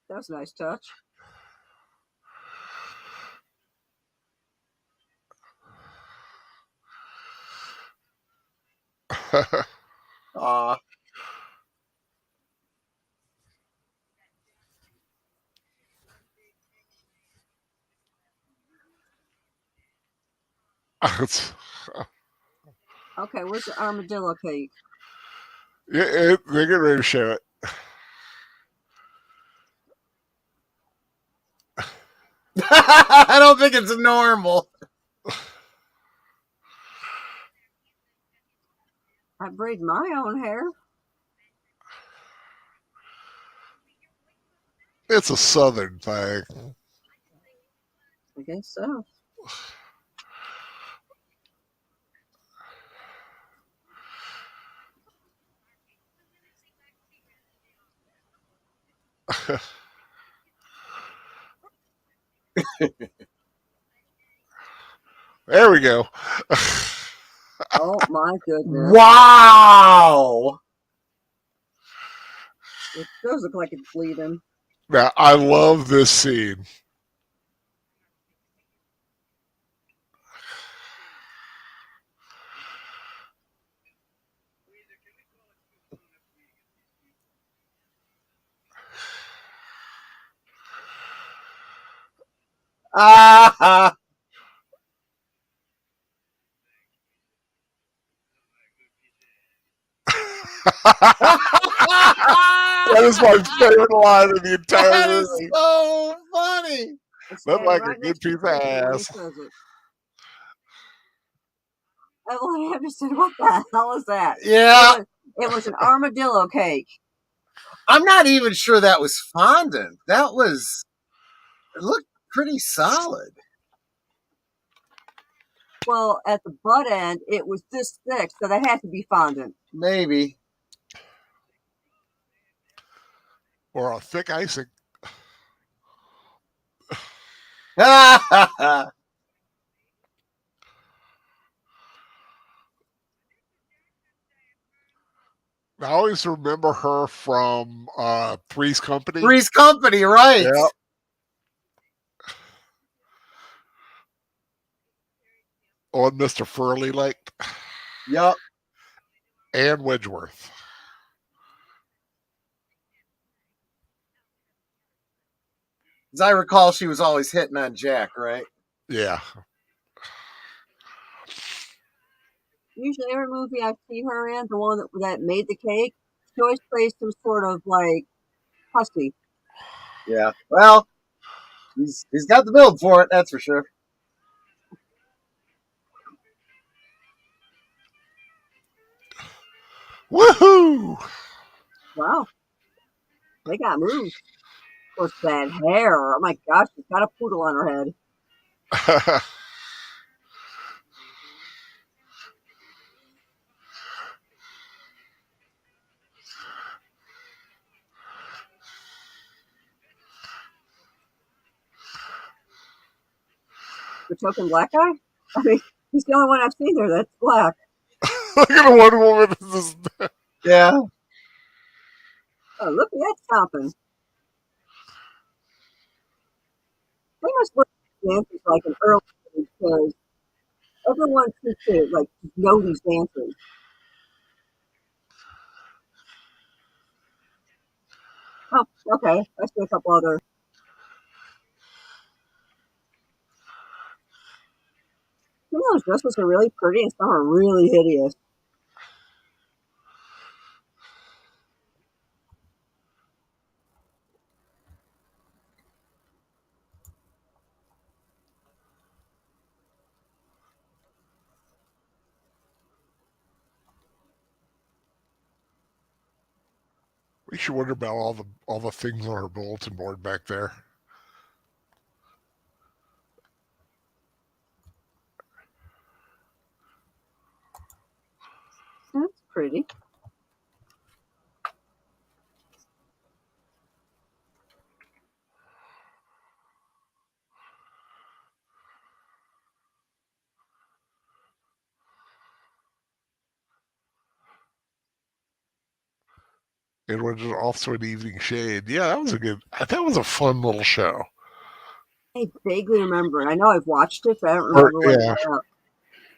That was a nice touch. uh, Okay, where's the armadillo cake? Yeah, they're getting ready to show it. I don't think it's normal. I braid my own hair. It's a southern thing. I guess so. There we go. Oh my goodness. Wow. It does look like it's bleeding. Now, I love this scene. Ah. That is my favorite line in the entire That is movie. so funny. It's Look standing like a right good next to piece of Truvy when he ass. says it. I just said, what the hell is that? Yeah. It was an armadillo cake. I'm not even sure that was fondant. That was, it looked pretty solid. Well, at the butt end, it was this thick, so that had to be fondant. Maybe. Or a thick icing. Ah. I always remember her from Three's Company. Three's Company, right? Yeah. On Mr. Furley liked. Yep. And Wedgeworth. As I recall, she was always hitting on Jack, right? Yeah. Usually, every movie I've seen her in, the one that made the cake, she always plays some sort of like hussy. Yeah. Well, he's got the build for it, that's for sure. Woohoo! Wow, they got moves. Of course, that hair. Oh my gosh, she's got a poodle on her head. The token black guy? I mean, he's the only one I've seen there that's black. Look at the Wonder Woman. Yeah. Oh, look at that stomping. They must look at dances like an early age because everyone seems to like know these dances. Oh, okay. I see a couple other. Some of those dresses are really pretty and some are really hideous. We should wonder about all the things on our bulletin board back there. That's pretty. It was also an evening shade. Yeah, that was a fun little show. I vaguely remember it. I know I've watched it, but I don't Burt, remember what it's yeah, about.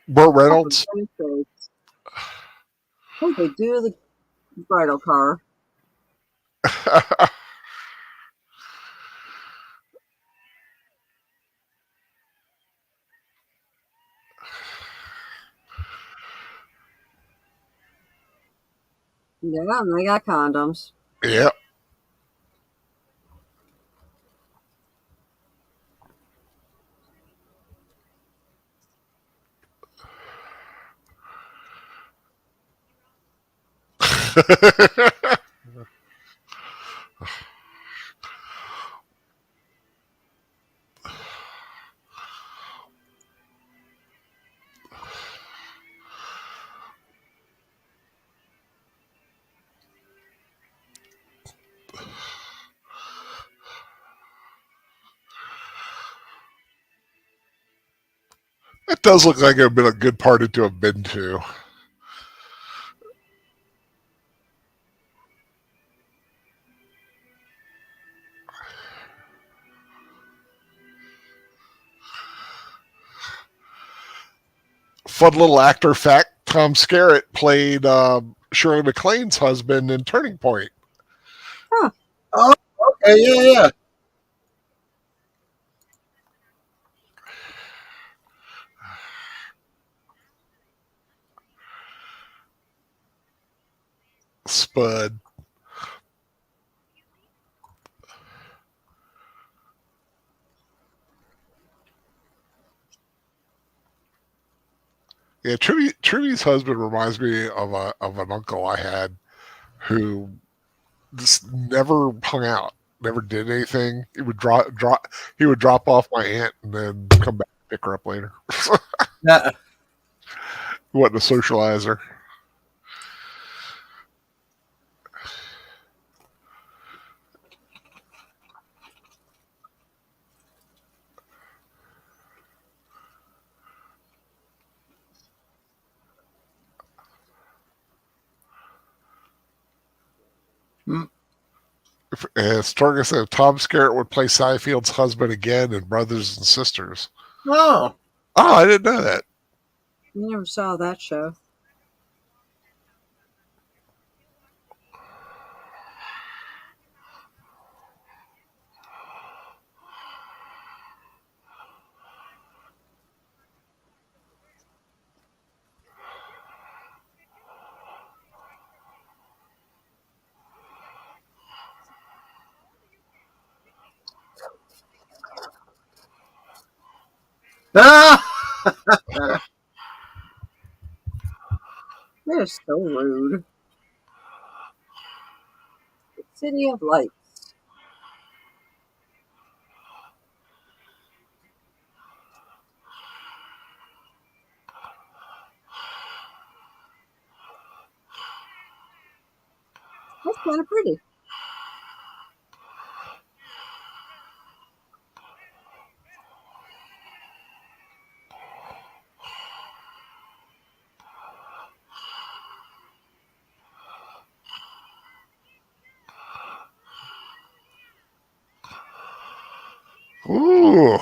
Burt Oh, for Reynolds. goodness sakes. Oh, they do the bridal car. Yeah, and they got condoms. Yeah. It does look like it would have been a good party to have been to. Fun little actor fact: Tom Skerritt played Shirley MacLaine's husband in Turning Point. Huh. Oh, okay, yeah. Spud. Yeah, Truvy's husband reminds me of an uncle I had who just never hung out, never did anything. He would drop off my aunt and then come back and pick her up later. Yeah. He wasn't a socializer. Mm. Storger said Tom Skerritt would play Seinfeld's husband again in Brothers and Sisters. Oh. Oh, I didn't know that. I never saw that show. Ah! They're so rude. The City of Lights. That's kind of pretty. Ooh.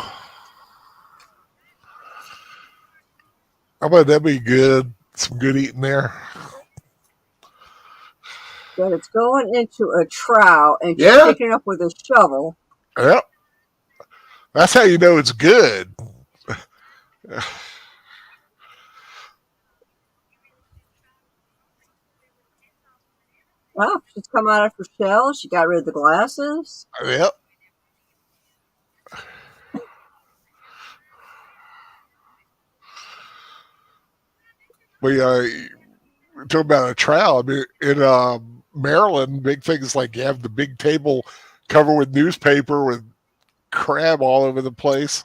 How about that be good? Some good eating there. But it's going into a trough and she's Yeah. picking it up with a shovel. Yep. That's how you know it's good. Oh, she's come out of her shell. She got rid of the glasses. Yep. We talk about a trial. I mean, in Maryland, big things like you have the big table covered with newspaper with crab all over the place.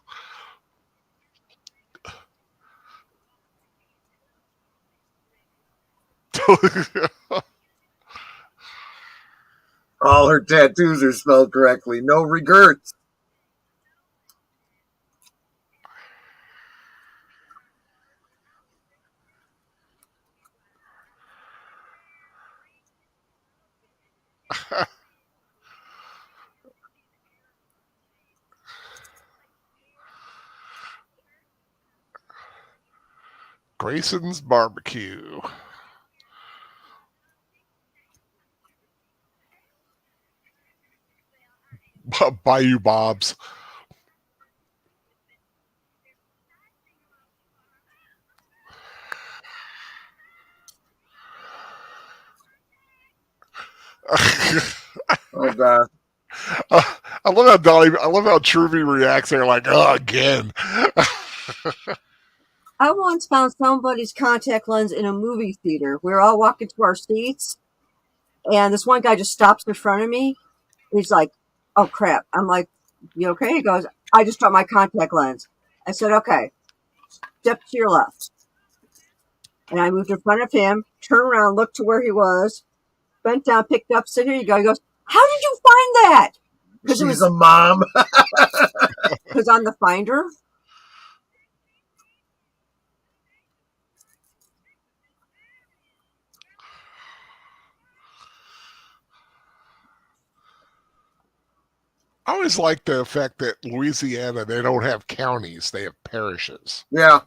All her tattoos are spelled correctly. No regrets. Grayson's Barbecue. Bayou Bob's. Oh God. I love how Dolly. I love how Truvy reacts. They're like, "Oh, again." I once found somebody's contact lens in a movie theater. We were all walking to our seats, and this one guy just stops in front of me. He's like, "Oh crap!" I'm like, "You okay?" He goes, "I just dropped my contact lens." I said, "Okay, step to your left." And I moved in front of him, turned around, looked to where he was, bent down, picked up. So here you go. He goes, "How did you find that?" Because it She's was a mom. because on the Finder. I always like the fact that Louisiana, they don't have counties, they have parishes. Yeah.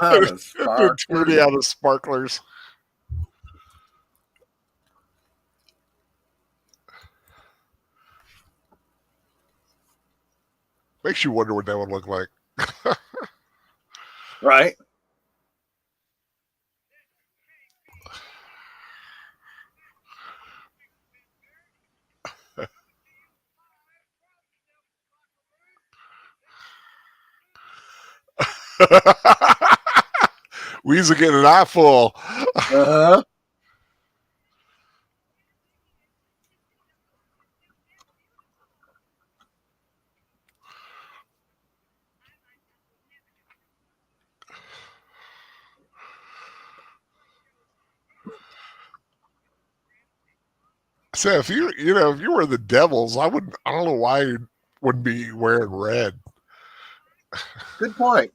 The Dirty sparklers. out of sparklers. Makes you wonder what that would look like. Right. We's getting an eyeful. Uh-huh. So if if you were the Devils, I don't know why you wouldn't be wearing red. Good point.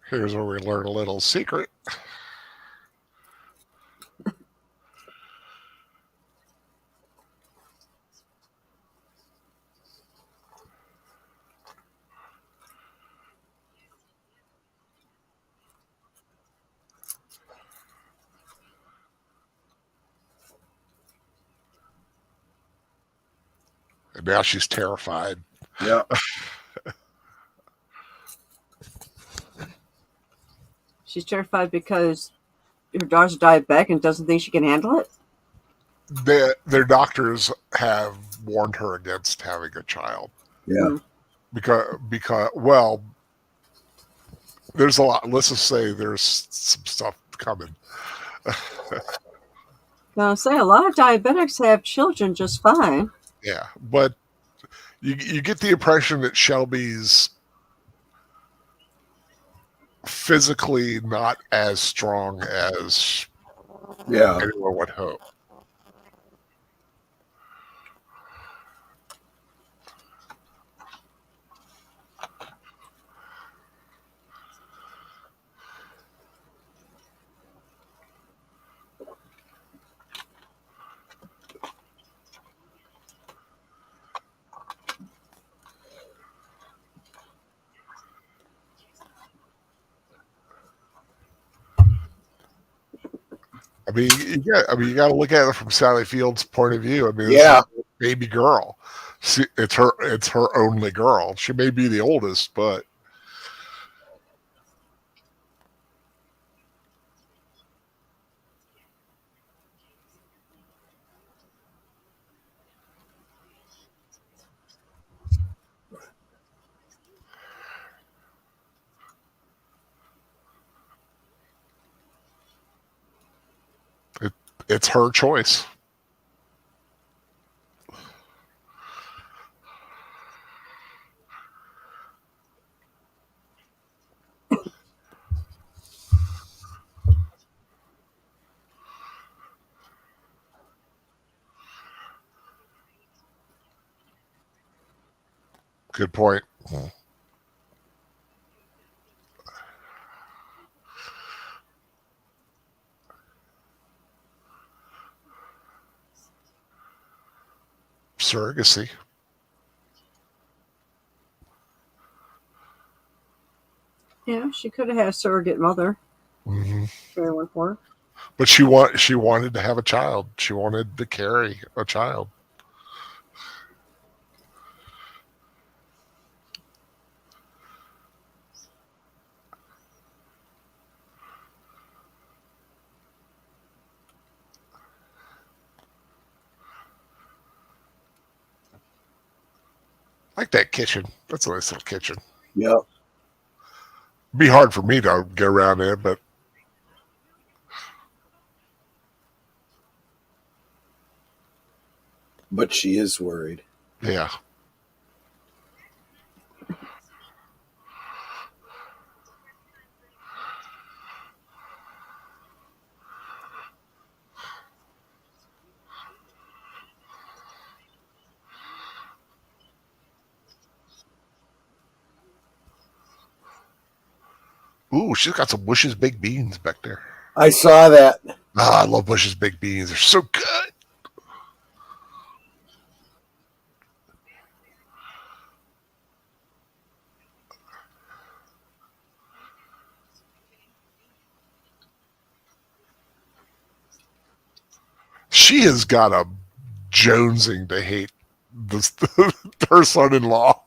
Here's where we learn a little secret. And now she's terrified. Yeah. She's terrified because her daughter's diabetic and doesn't think she can handle it. Their doctors have warned her against having a child. Yeah. Because well, there's a lot. Let's just say there's some stuff coming. Now, say a lot of diabetics have children just fine. Yeah, but you get the impression that Shelby's physically not as strong as anyone would hope. I mean, you got to look at it from Sally Field's point of view. I mean, this is a baby girl. It's her only girl. She may be the oldest, but it's her choice. Good point. Surrogacy. Yeah, she could have had a surrogate mother. Mm-hmm. Very one for her. But she wanted to have a child. She wanted to carry a child. I like that kitchen. That's a nice little kitchen. Yep. Be hard for me to get around in, but she is worried. Yeah. Ooh, she's got some Bush's baked beans back there. I saw that. Ah, I love Bush's baked beans. They're so good. She has got a jonesing to hate this, her son-in-law.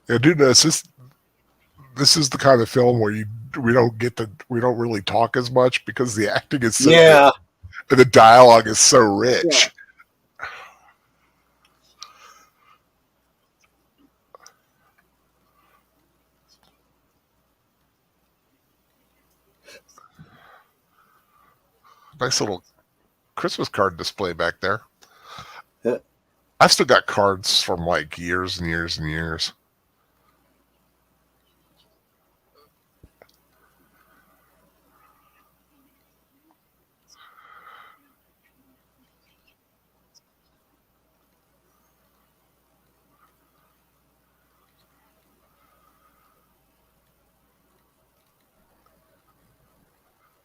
Yeah, dude, this is the kind of film where we don't really talk as much because the acting is so good and the dialogue is so rich. Nice little Christmas card display back there. Yeah. I've still got cards from like years and years and years.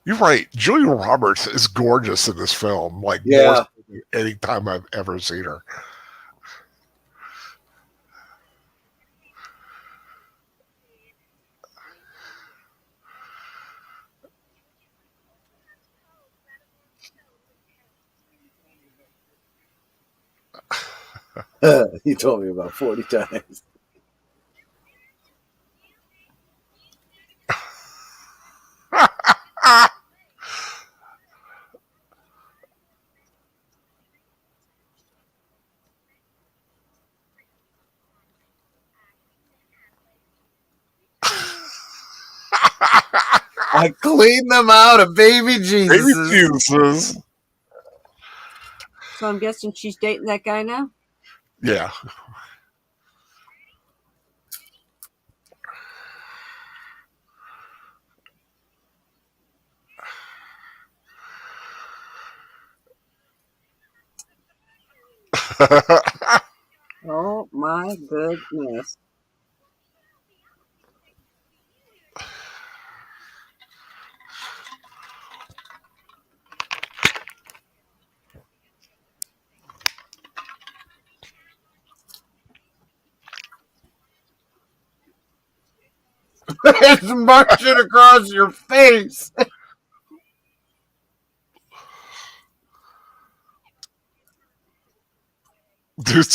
You're right. Julia Roberts is gorgeous in this film, like more Yeah. so than any time I've ever seen her. You told me about 40 times. I cleaned them out of baby Baby Jesus. Jesus. So I'm guessing she's dating that guy now? Yeah. Oh my goodness. It's marching across your face. Dude.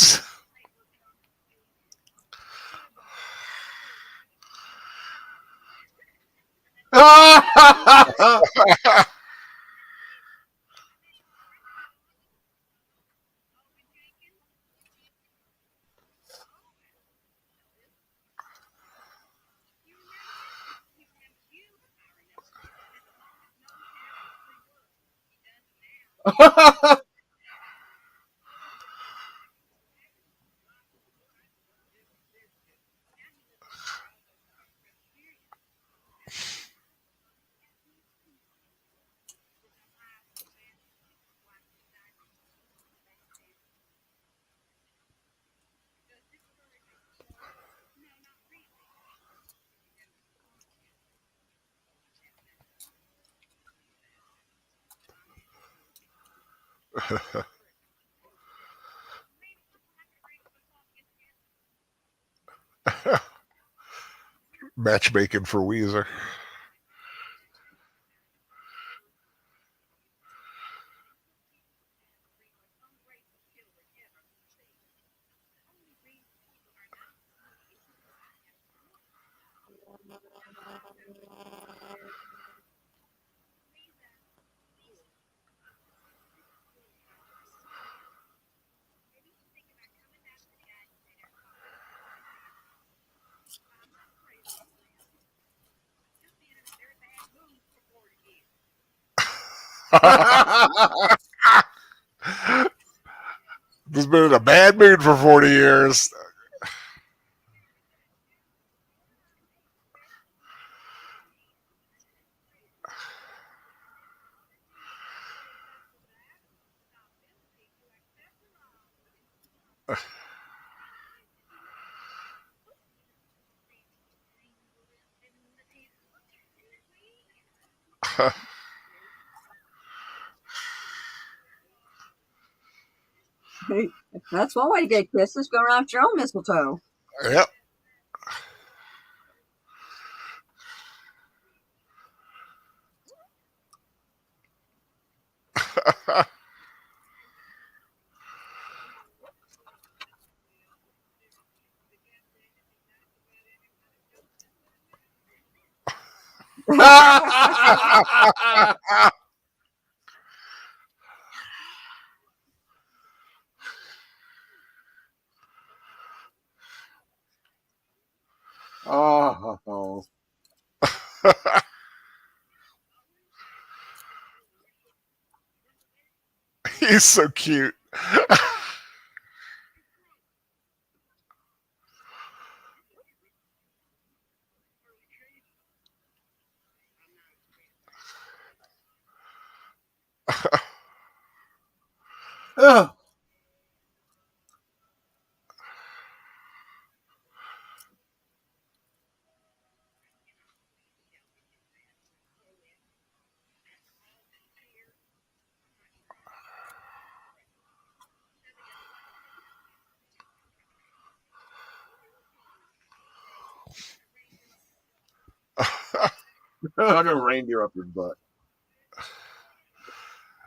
Matchmaking for Weezer. He's been in a bad mood for 40 years. Hey, that's one way to get kisses. Go around your own mistletoe. Yep. He's so cute. Oh, I got a reindeer up your butt.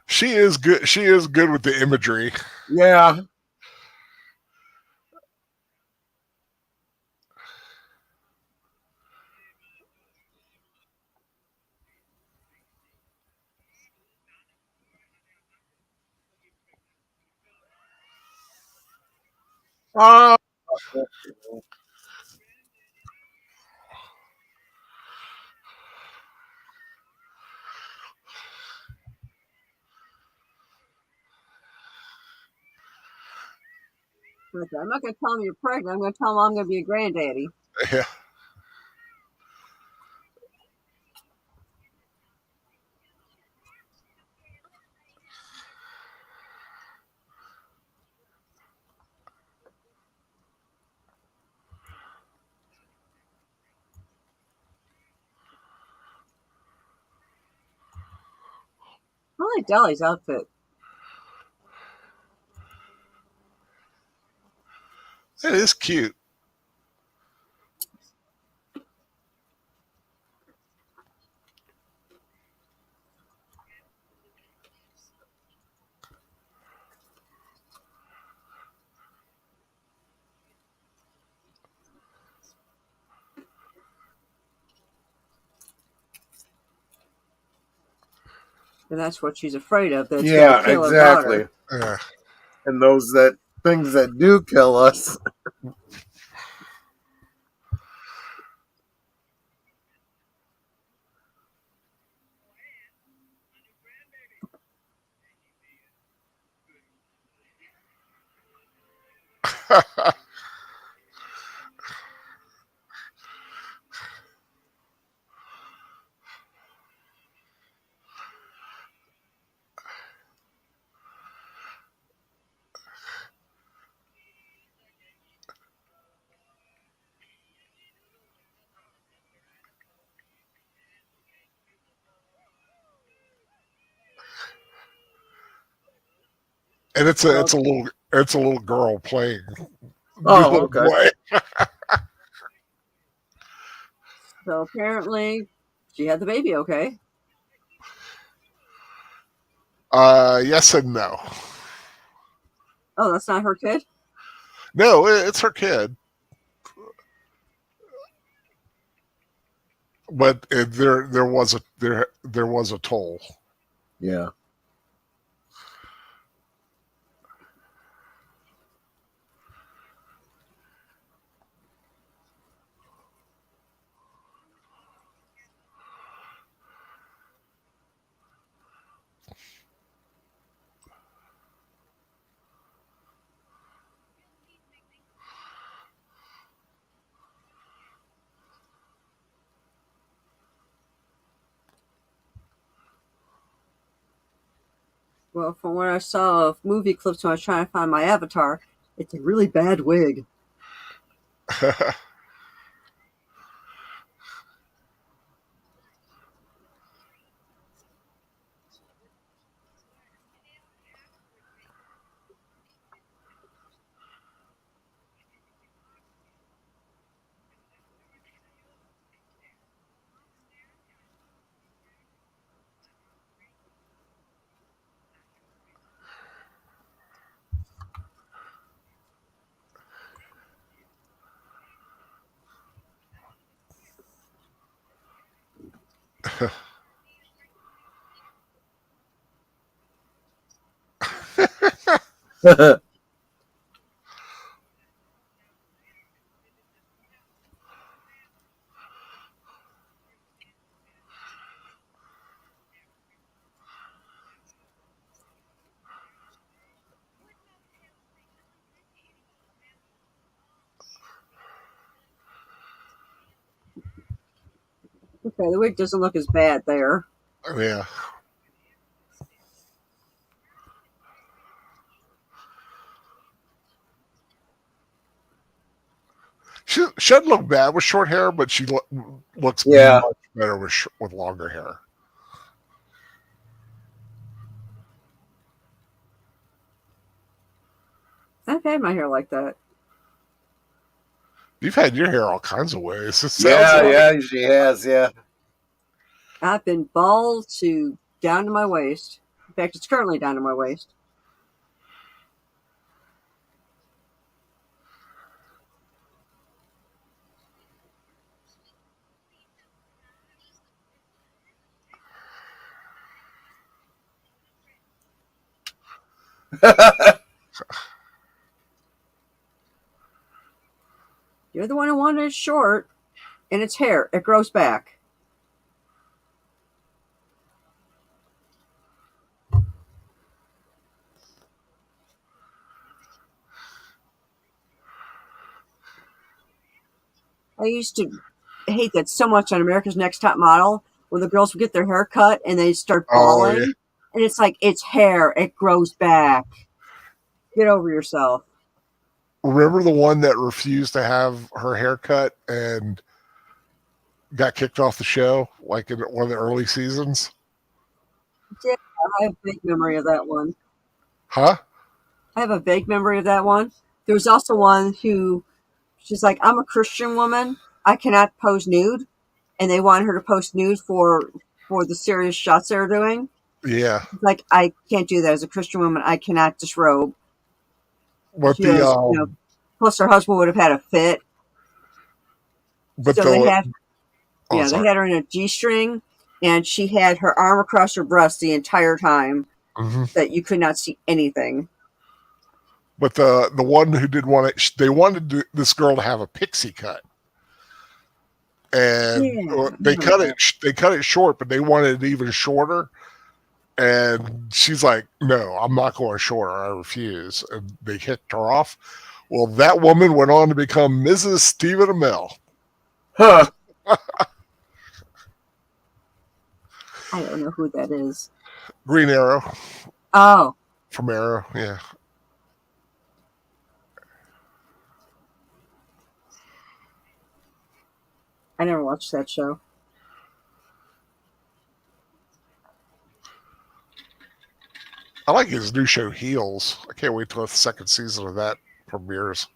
She is good. She is good with the imagery. Yeah. Oh. I'm not going to tell him you're pregnant. I'm going to tell him I'm going to be a granddaddy. Yeah. I like Dolly's outfit. It is cute. And that's what she's afraid of. That's going to Yeah, kill her exactly. daughter. Yeah. And those that things that do kill us. And it's So, a little girl playing the Oh, little okay. boy. so apparently she had the baby okay. Yes and no. Oh, that's not her kid? No, it's her kid. But there was a toll. Yeah. Well, from what I saw of movie clips when I was trying to find my avatar, it's a really bad wig. Okay, the wig doesn't look as bad there. Yeah. She doesn't look bad with short hair, but she looks Yeah. much better with longer hair. I've had my hair like that. You've had your hair all kinds of ways. It sounds Yeah, like. yeah, she has, yeah. I've been bald to down to my waist. In fact, it's currently down to my waist. You're the one who wanted it short, and it's hair. It grows back. I used to hate that so much on America's Next Top Model, when the girls would get their hair cut and they start Oh yeah. bawling, and it's like it's hair. It grows back. Get over yourself. Remember the one that refused to have her hair cut and got kicked off the show, like in one of the early seasons? Yeah, I have a vague memory of that one. Huh? I have a vague memory of that one. There was also one who she's like, I'm a Christian woman. I cannot pose nude, and they wanted her to post nude for the serious shots they were doing. Yeah. Like, I can't do that as a Christian woman. I cannot disrobe. But She goes, plus her husband would have had a fit. but So the oh they sorry. had her in a G-string, and she had her arm across her breast the entire time, Hmm. that you could not see anything. But the one who did want it, they wanted this girl to have a pixie cut, and Yeah, I they remember cut it. that. They cut it short, but they wanted it even shorter. And she's like, "No, I'm not going shorter. I refuse." And they kicked her off. Well, that woman went on to become Mrs. Stephen Amell. Huh. I don't know who that is. Green Arrow Oh, from Arrow. Yeah. I never watched that show. I like his new show, Heels. I can't wait till the second season of that premieres.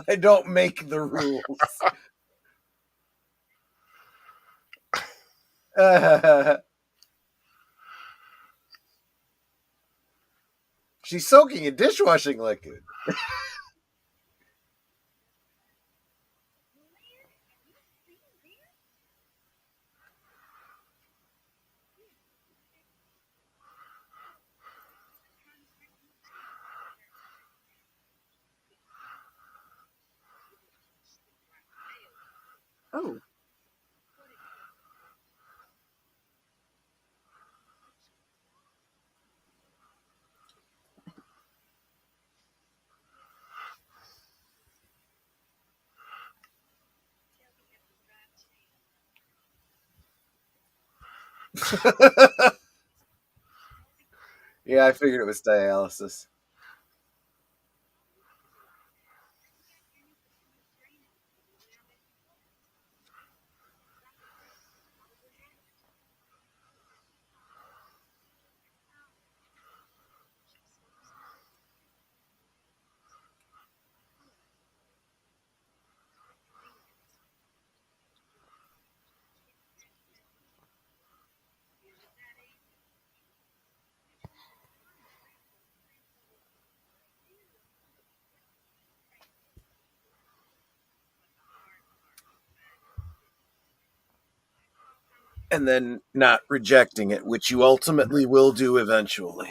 I don't make the rules. She's soaking in dishwashing liquid. Oh, Yeah, I figured it was dialysis. and then not rejecting it, which you ultimately will do eventually.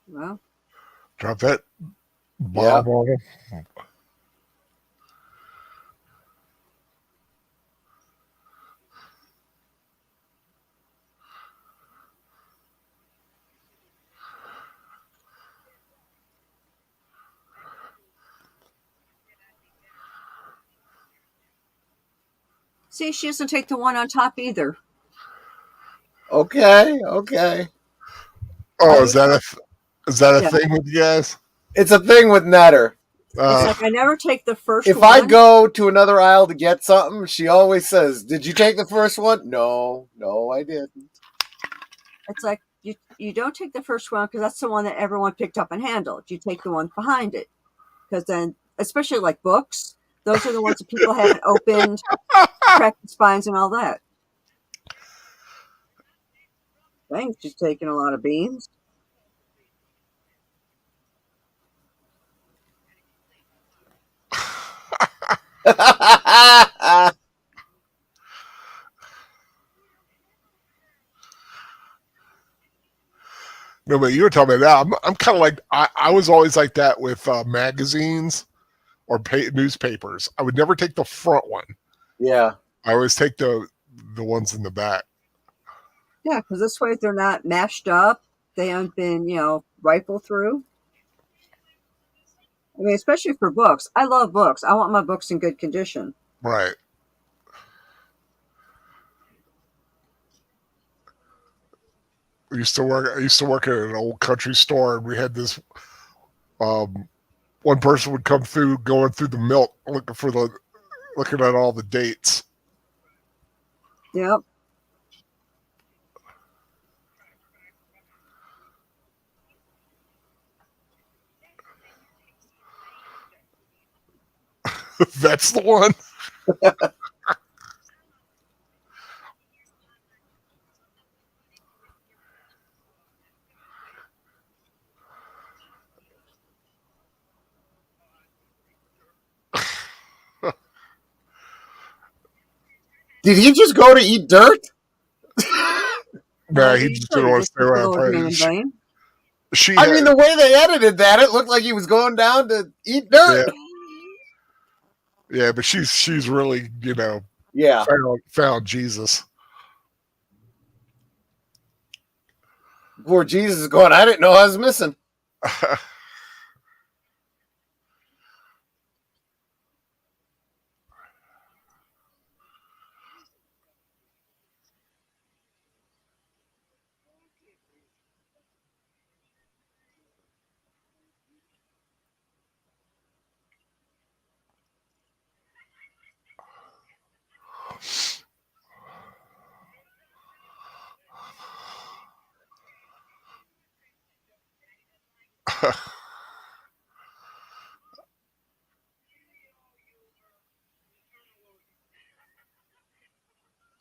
Well, Drop that Yeah. bomb on him. see, she doesn't take the one on top either. Okay. Okay. Oh, I, is that a Yeah, thing with you guys? it's a thing with Netter. it's Uh, like I never take the first If I one. go to another aisle to get something, she always says, "Did you take the first one?" No, I didn't. It's like you don't take the first one because that's the one that everyone picked up and handled. You take the one behind it because then, especially like books, those are the ones that people haven't opened, cracked the spines and all that. Thanks, she's taking a lot of beans. no, but you were talking about that. I'm kind of like I was always like that with magazines or newspapers. I would never take the front one. Yeah. I always take the ones in the back. Yeah, because this way they're not mashed up. They haven't been, rifled through. I mean, especially for books. I love books. I want my books in good condition. Right. I used to work at an old country store, and we had this um, one person would come through, going through the milk, looking at all the dates. Yep. That's the one. Did he just go to eat dirt? Nah, As he you just should. didn't You want to just stay took the around. Lord's name in vain. She I mean, had, the way they edited that, it looked like he was going down to eat dirt. yeah, yeah, but she's really Yeah. found Jesus. Poor Jesus is going, I didn't know I was missing.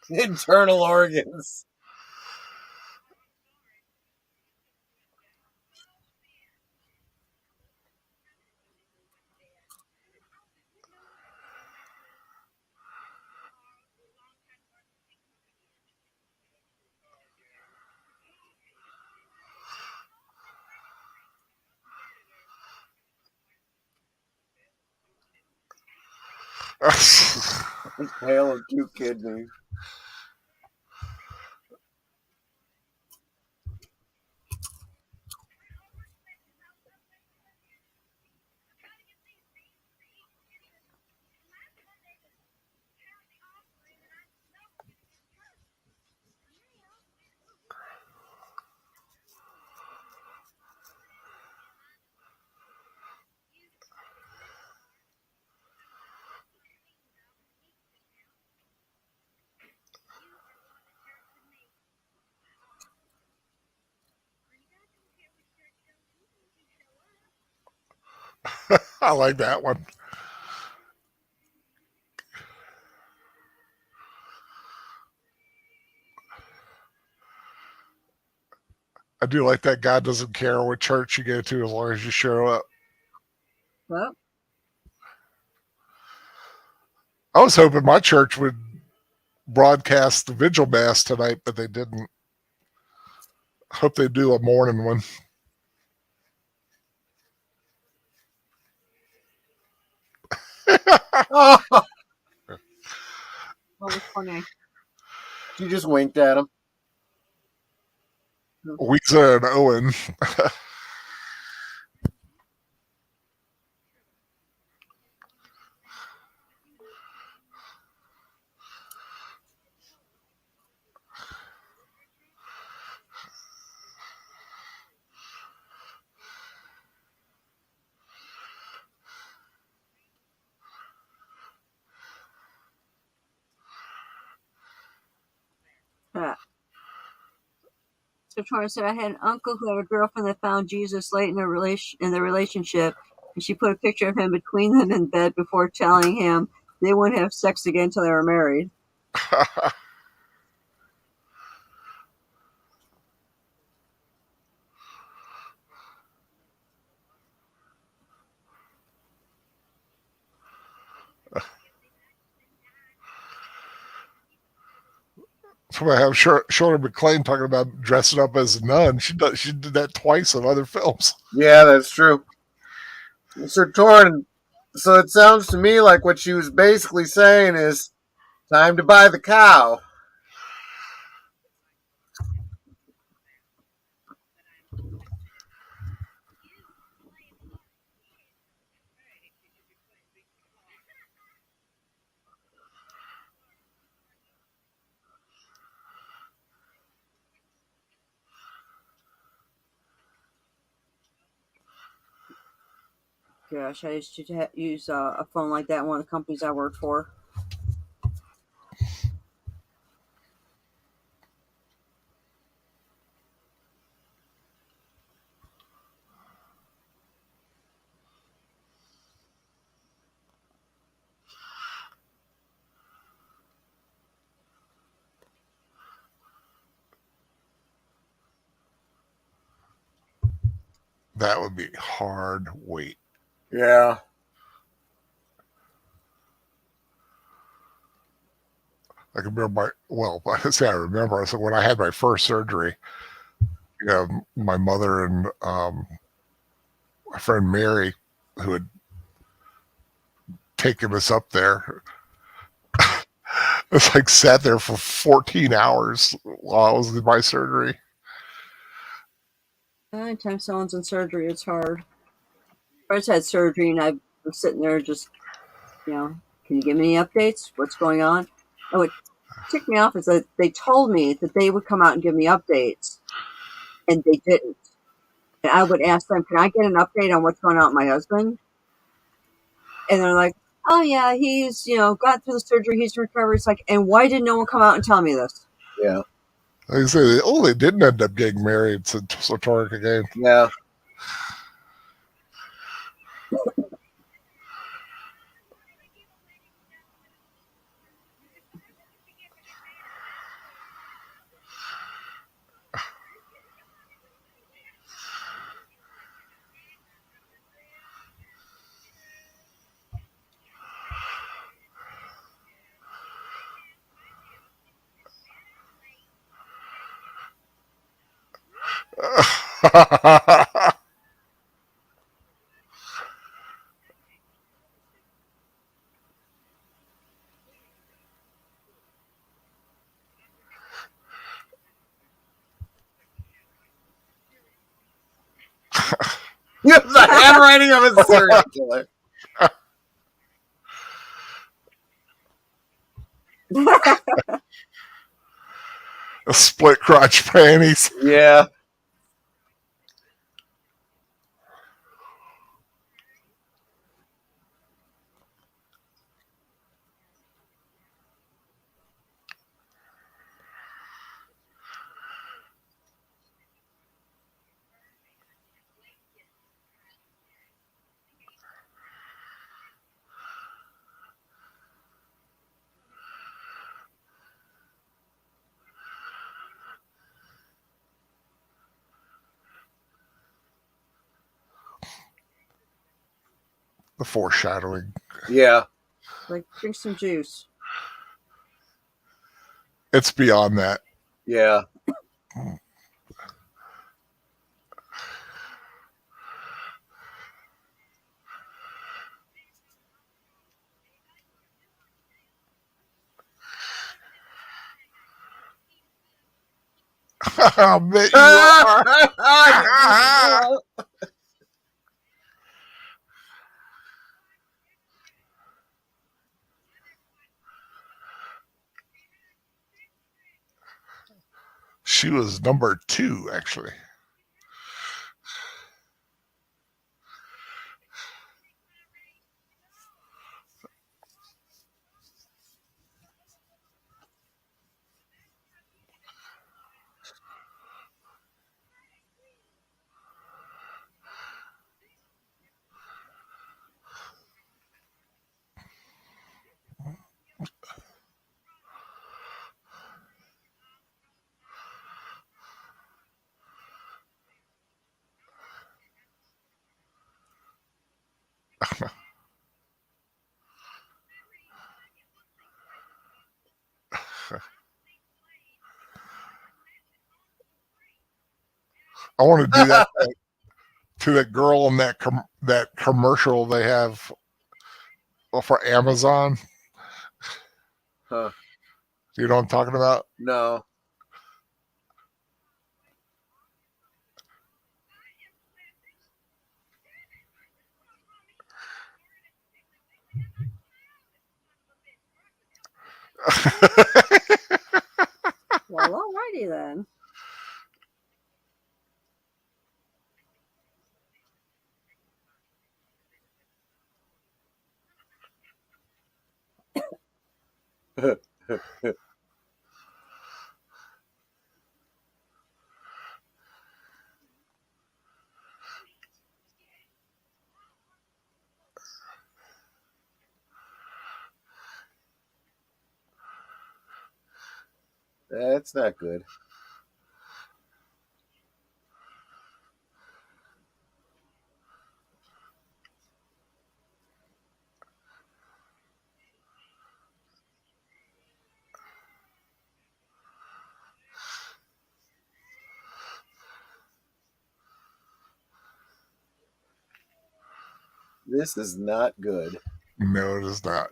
Internal organs. Tale of two kidneys. I like that one. I do like that God doesn't care what church you go to as long as you show up. Well, I was hoping my church would broadcast the vigil mass tonight, but they didn't. Hope they do a morning one. Oh, what was funny? she just winked at him. Weezer and Owen. Yeah. So Tori said, I had an uncle who had a girlfriend that found Jesus late in the relationship, and she put a picture of him between them in bed before telling him they wouldn't have sex again until they were married. Somebody have Shirley MacLaine talking about dressing up as a nun. She did that twice in other films. Yeah, that's true. Sir Torn. So it sounds to me like what she was basically saying is time to buy the cow. Gosh, I used to use a phone like that in one of the companies I worked for. That would be hard weight. Yeah. I can remember I say I remember. So when I had my first surgery, my mother and my friend Mary, who had taken us up there, it's like sat there for 14 hours while I was in my surgery. Anytime someone's in surgery, it's hard. I just had surgery, and I was sitting there just, can you give me any updates? What's going on? And what ticked me off is that they told me that they would come out and give me updates, and they didn't. And I would ask them, can I get an update on what's going on with my husband? And they're like, oh, yeah, he's, got through the surgery. He's recovered. It's like, and why did no one come out and tell me this? Yeah. Like I say, they didn't end up getting married, so Torque again. Yeah. The handwriting of a serial killer. Split crotch panties. Yeah. The foreshadowing. Yeah. Like, drink some juice. It's beyond that. Yeah. I bet you are. She was number 2, actually. I want to do that to that girl in that commercial they have for Amazon. Huh. You know what I'm talking about? No. Well, alrighty then. That's not good. This is not good. No, it is not.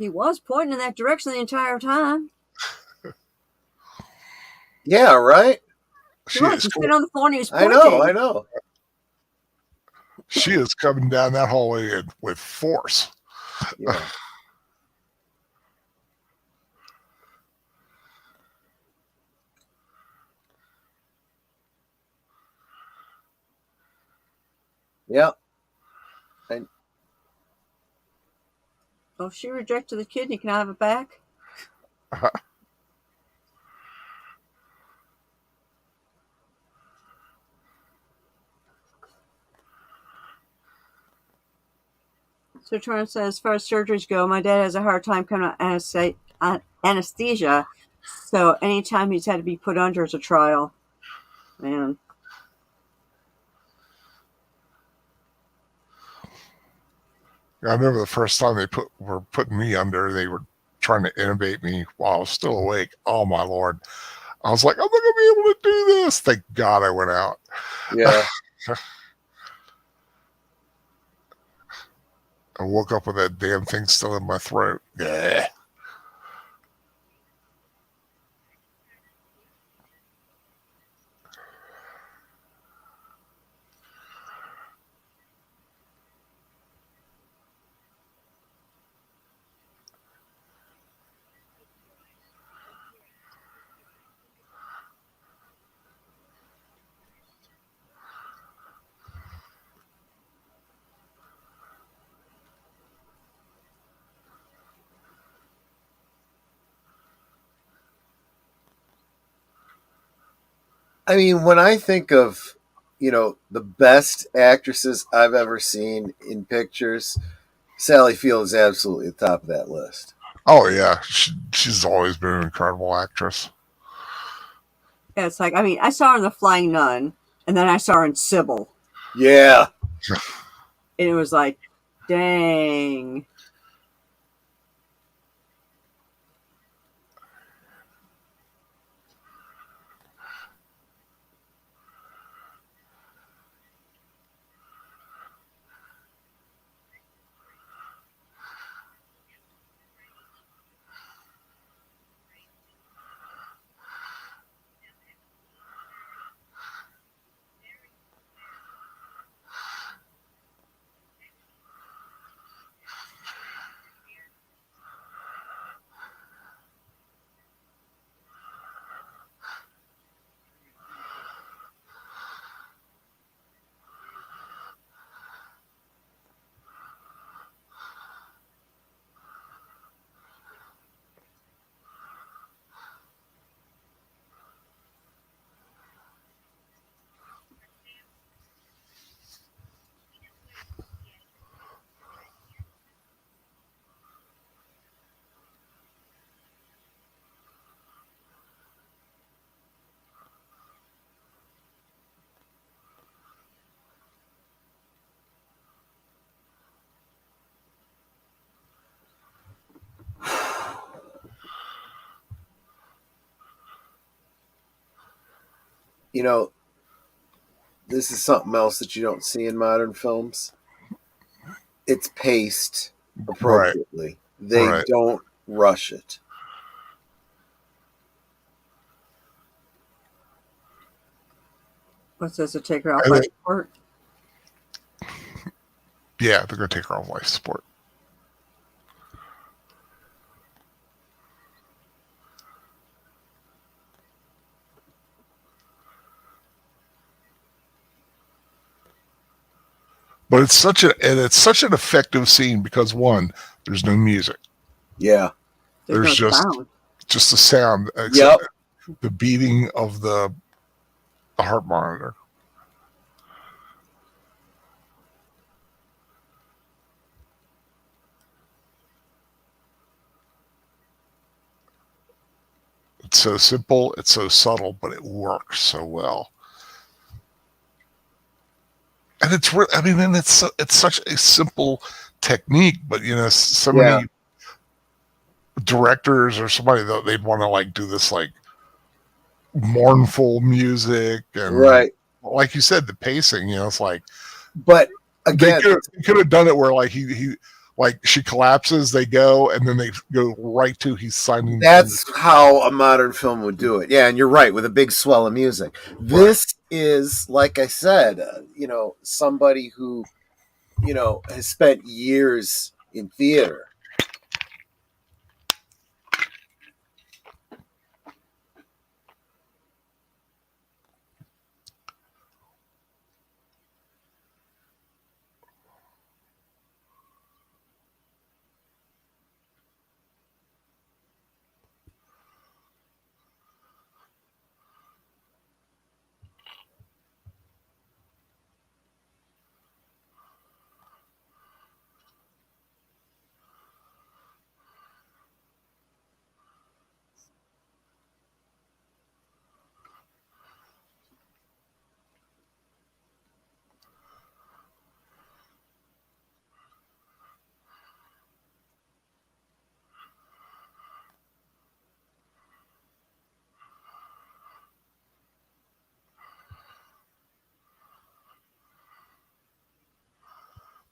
He was pointing in that direction the entire time. Yeah, right? He She was. is He sat on the floor and he was I pointing. know, I know. she is coming down that hallway with force. Yeah. Yeah. And Oh, if she rejected the kidney, can I have it back? So Turner says, as far as surgeries go, my dad has a hard time coming on anesthesia. So anytime he's had to be put under is a trial. Man. I remember the first time they were putting me under, they were trying to intubate me while I was still awake. Oh my Lord. I was like, I'm not gonna be able to do this. Thank God I went out. yeah. I woke up with that damn thing still in my throat. Yeah. I mean, when I think of, the best actresses I've ever seen in pictures, Sally Field is absolutely at the top of that list. Oh yeah, she's always been an incredible actress. Yeah, it's like, I mean, I saw her in The Flying Nun, and then I saw her in Sybil, Yeah. and it was like, dang. You know, this is something else that you don't see in modern films. It's paced Right, appropriately. They right. don't rush it. What says to take her off And life then, support? yeah, they're gonna take her off life support. But it's such an effective scene because one, there's no music. Yeah. There's There's no sound. just the sound, Yep. the beating of the heart monitor. It's so simple, it's so subtle, but it works so well. And it's such a simple technique, but so Yeah. many directors or somebody that they'd want to like do this like mournful music and Right. like you said, the pacing, it's like But again, they could have done it where like he like she collapses, they go, and then they go right to he's signing. that's how a modern film would do it. Yeah, and you're right, with a big swell of music. Right. This is, like I said, somebody who, has spent years in theater.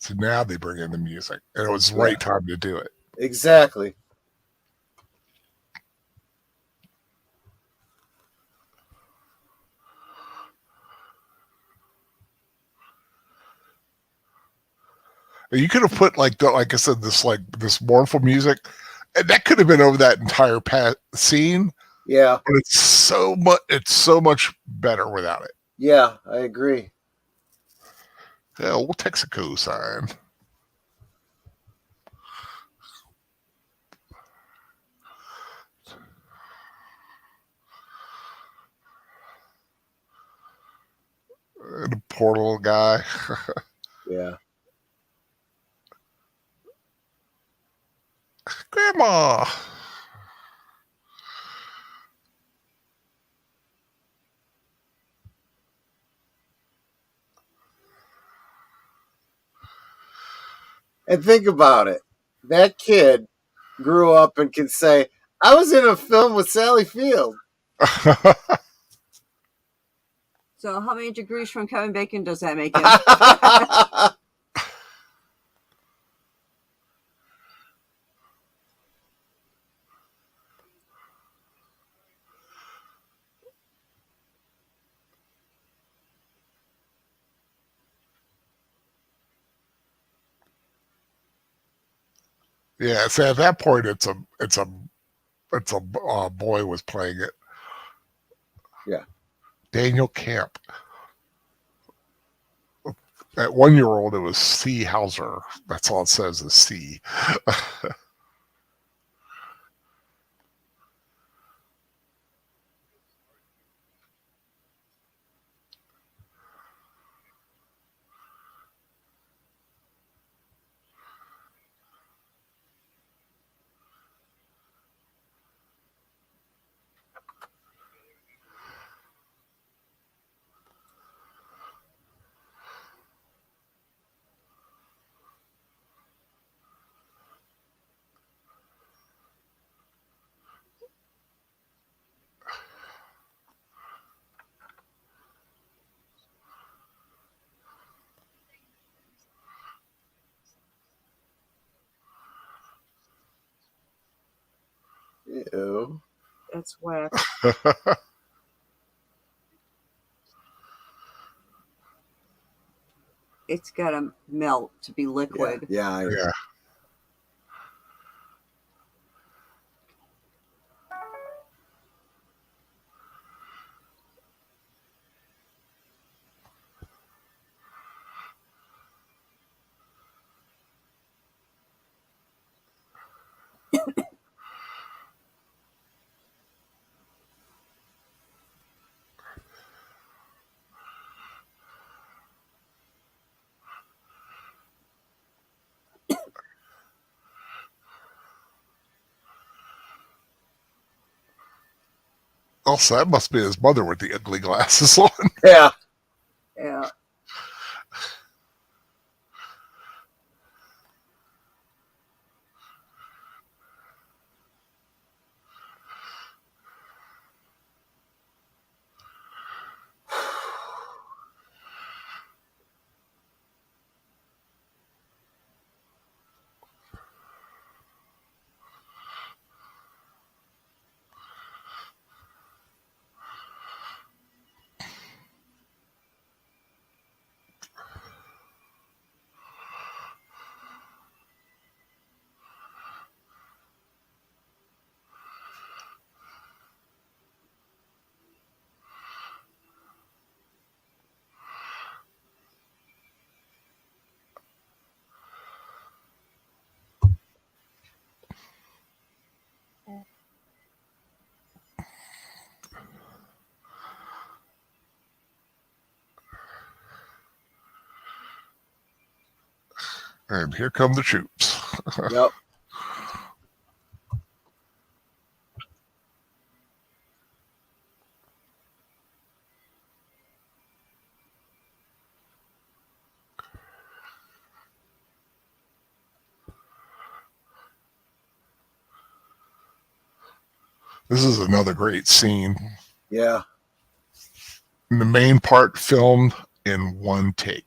So now they bring in the music, and it was the Yeah, right time to do it. exactly. And you could have put like I said, this mournful music, and that could have been over that entire scene. Yeah, But it's so much better without it. yeah, I agree. Yeah, we'll Texaco sign. The poor little guy. Yeah. Grandma. And think about it. That kid grew up and can say, I was in a film with Sally Field. So, how many degrees from Kevin Bacon does that make him? Yeah, so at that point, it's a boy was playing it. Yeah. Daniel Camp. At 1 year old, it was C. Hauser. That's all it says is C. Ew. That's whack. It's got to melt to be Yeah. liquid. Yeah. Yeah. Also, that must be his mother with the ugly glasses on. Yeah. Yeah. And here come the troops. Yep. This is another great scene. Yeah. The main part filmed in one take.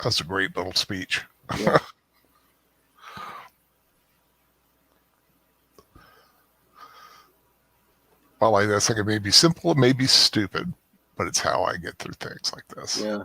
That's a great little speech. Yeah. I like this. Like, it may be simple, it may be stupid, but it's how I get through things like this. Yeah.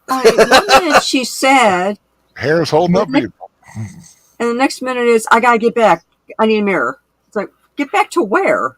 One minute she said, Hair's holding and up people. the next minute is, I gotta get back. I need a mirror. It's like, get back to where?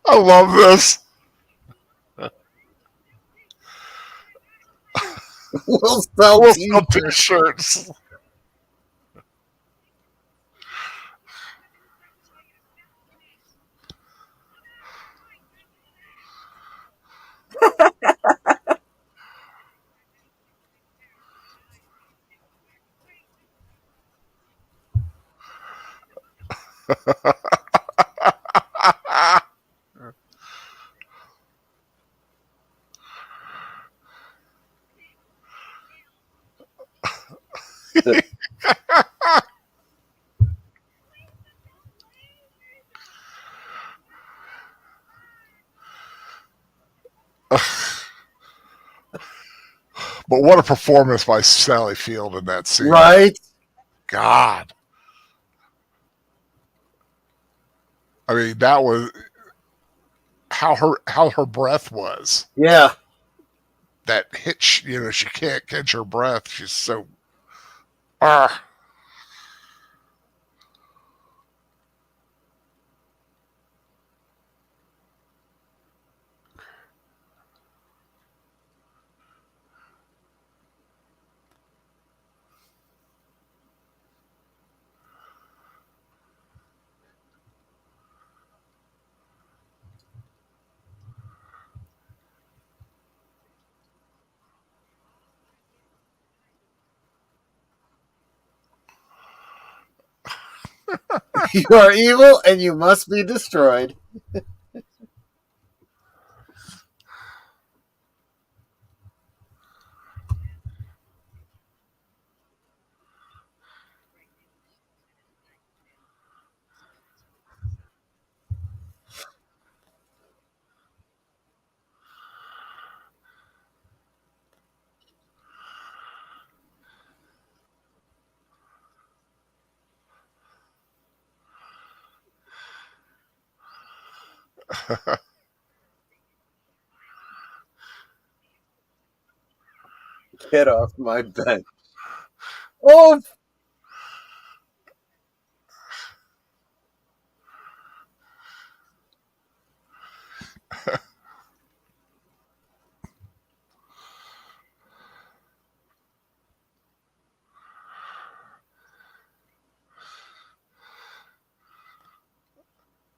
I love this. We'll sell We'll sell t-shirts. t-shirts. But what a performance by Sally Field in that scene. Right? God. I mean, that was how her breath was. Yeah. That hitch, she can't catch her breath. She's so ah. You are evil and you must be destroyed. Get off my bed. Oh,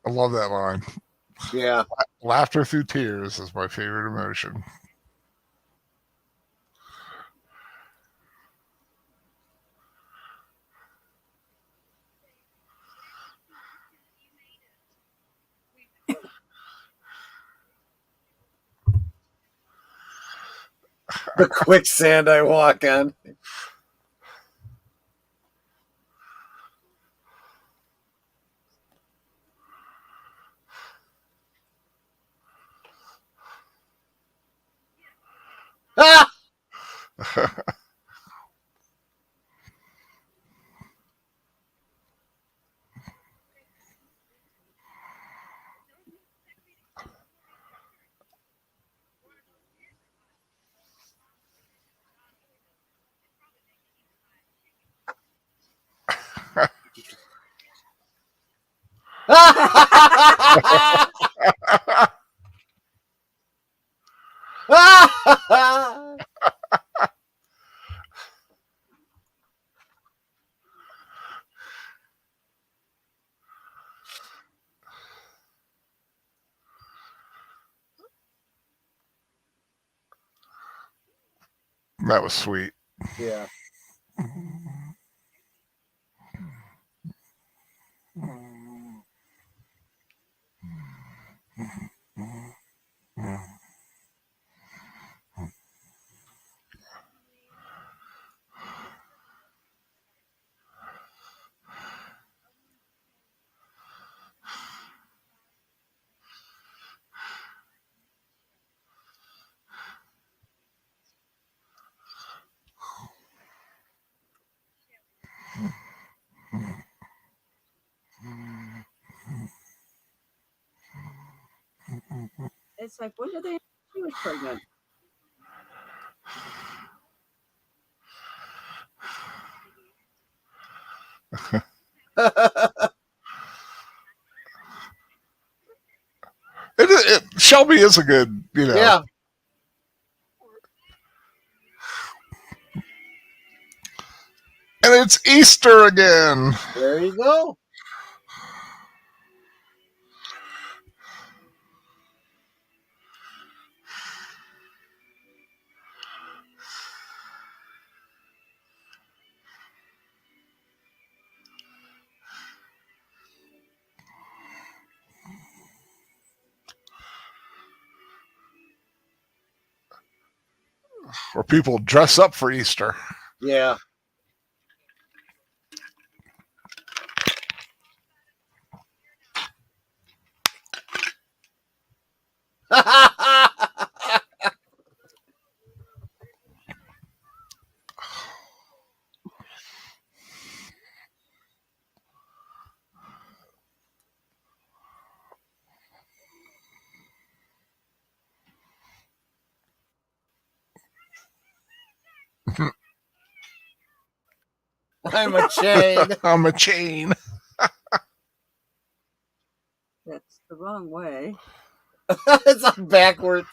I love that line. yeah. Laughter through tears is my favorite emotion. The quicksand I walk on. Ah! That was sweet. Yeah. It's like, when did they know she was pregnant? Shelby is a good, Yeah. And it's Easter again. There you go. Where people dress up for Easter. Yeah. I'm a chain. I'm a chain. That's the wrong way. It's on backwards.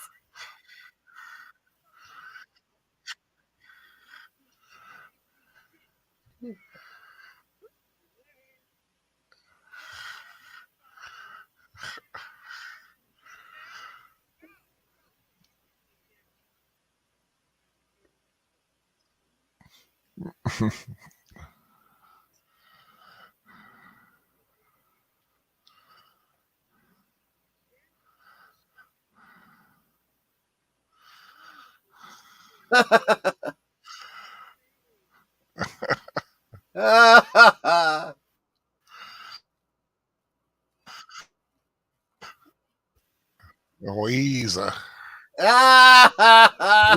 Louisa.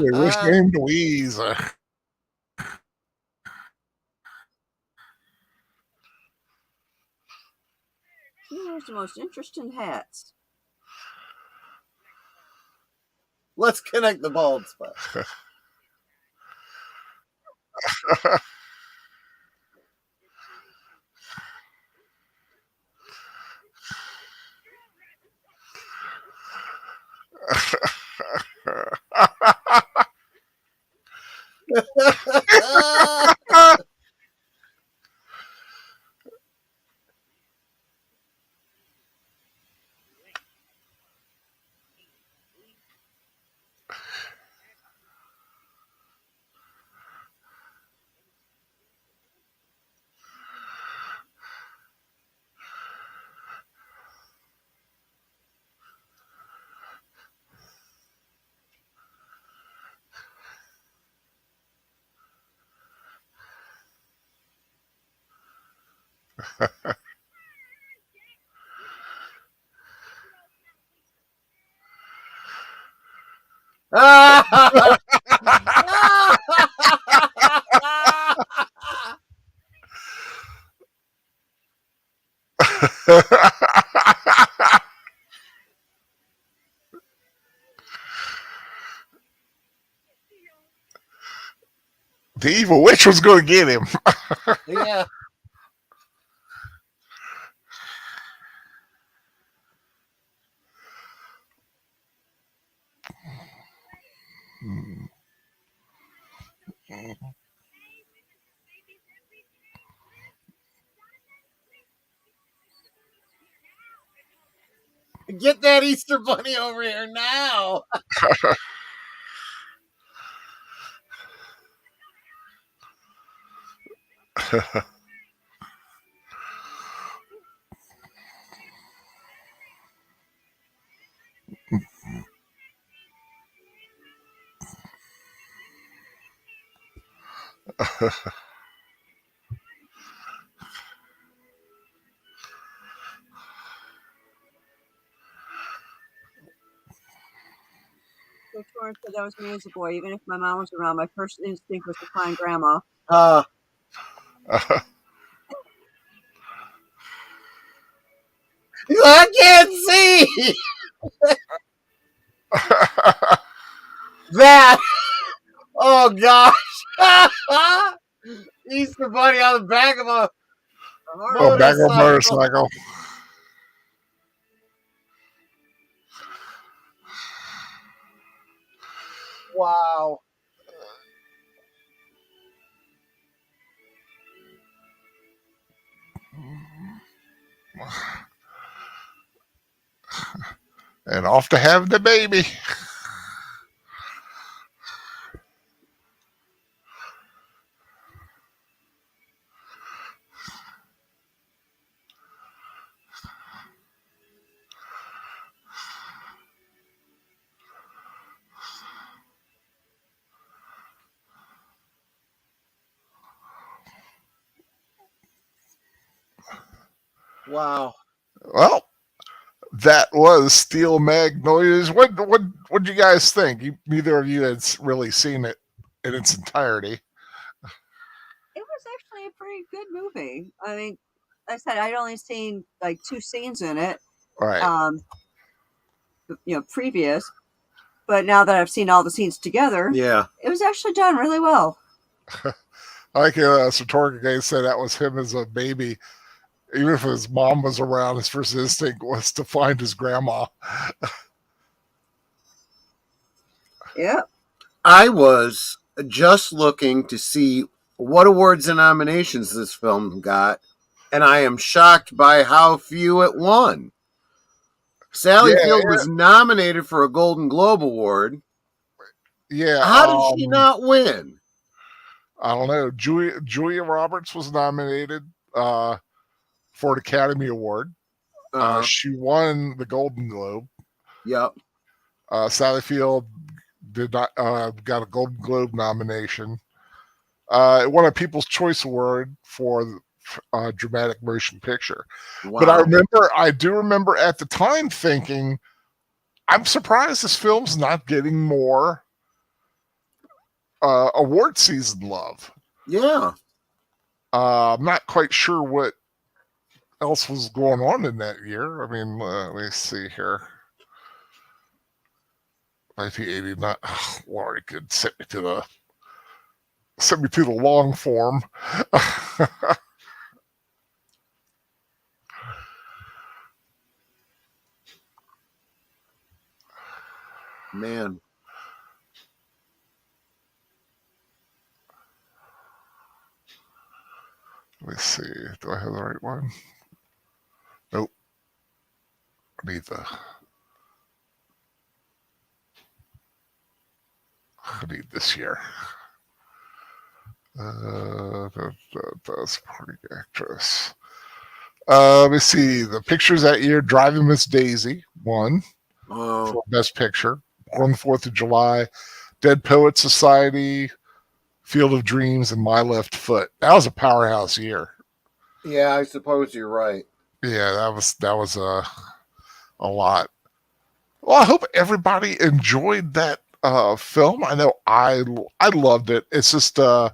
Which named Louisa? She wears the most interesting hats. Let's connect the bald spot. The evil witch was going to get him. Yeah. Get that Easter bunny over here now. So Torrance said that was me as a boy. Even if my mom was around, my first instinct was to find Grandma. I can't see that. Oh gosh. Easter bunny on the back of a Oh, back on motorcycle. Wow. And off to have the baby. Wow. Well, that was Steel Magnolias. What you guys think? Neither of you had really seen it in its entirety. It was actually a pretty good movie. I mean, like I said, I'd only seen like 2 scenes in it. Right. Previous. But now that I've seen all the scenes together, Yeah. it was actually done really well. Like Satorka guy said, that was him as a baby. Even if his mom was around, his first instinct was to find his grandma. Yeah. I was just looking to see what awards and nominations this film got, and I am shocked by how few it won. Sally Field was nominated for a Golden Globe Award. Yeah. How did she not win? I don't know. Julia Roberts was nominated for an Academy Award. She won the Golden Globe. Yep. Sally Field did not got a Golden Globe nomination. It won a People's Choice Award for dramatic motion picture. Wow. But I do remember at the time thinking, I'm surprised this film's not getting more award season love. Yeah. I'm not quite sure what else was going on in that year. I mean, let me see here. 1989. Oh, Lord, could send me to the long form. Man. Let me see. Do I have the right one? Nope. I need this year. That's supporting actress. Let me see. The pictures that year: Driving Miss Daisy won for Best Picture. On the 4th of July, Dead Poet Society, Field of Dreams, and My Left Foot. That was a powerhouse year. Yeah, I suppose you're right. Yeah, that was a lot. Well, I hope everybody enjoyed that film. I know I loved it. It's just I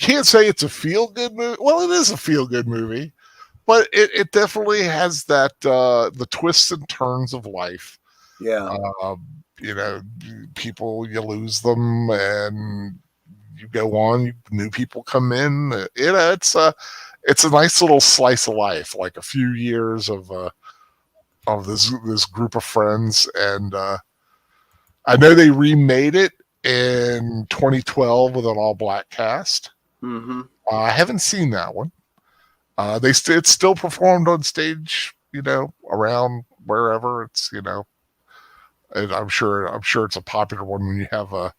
can't say it's a feel good movie. Well, it is a feel good movie, but it definitely has that the twists and turns of life. Yeah. You know, people, you lose them and you go on. New people come in. It's a nice little slice of life, like a few years of this group of friends. And I know they remade it in 2012 with an all-black cast. Mm-hmm. I haven't seen that one. It's still performed on stage, around wherever it's, and I'm sure it's a popular one when you have a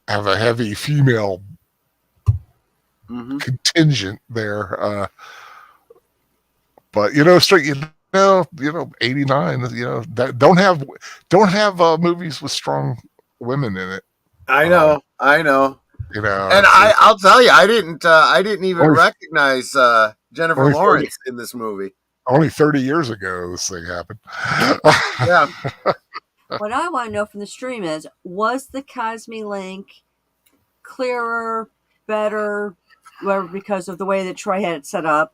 heavy female contingent there. But 89, that don't have movies with strong women in it. I know. And I'll tell you, I didn't even recognize Jennifer Lawrence in this movie. Only 30 years ago this thing happened. Yeah. What I want to know from the stream is, was the Cosme link clearer, better, whatever, because of the way that Troy had it set up?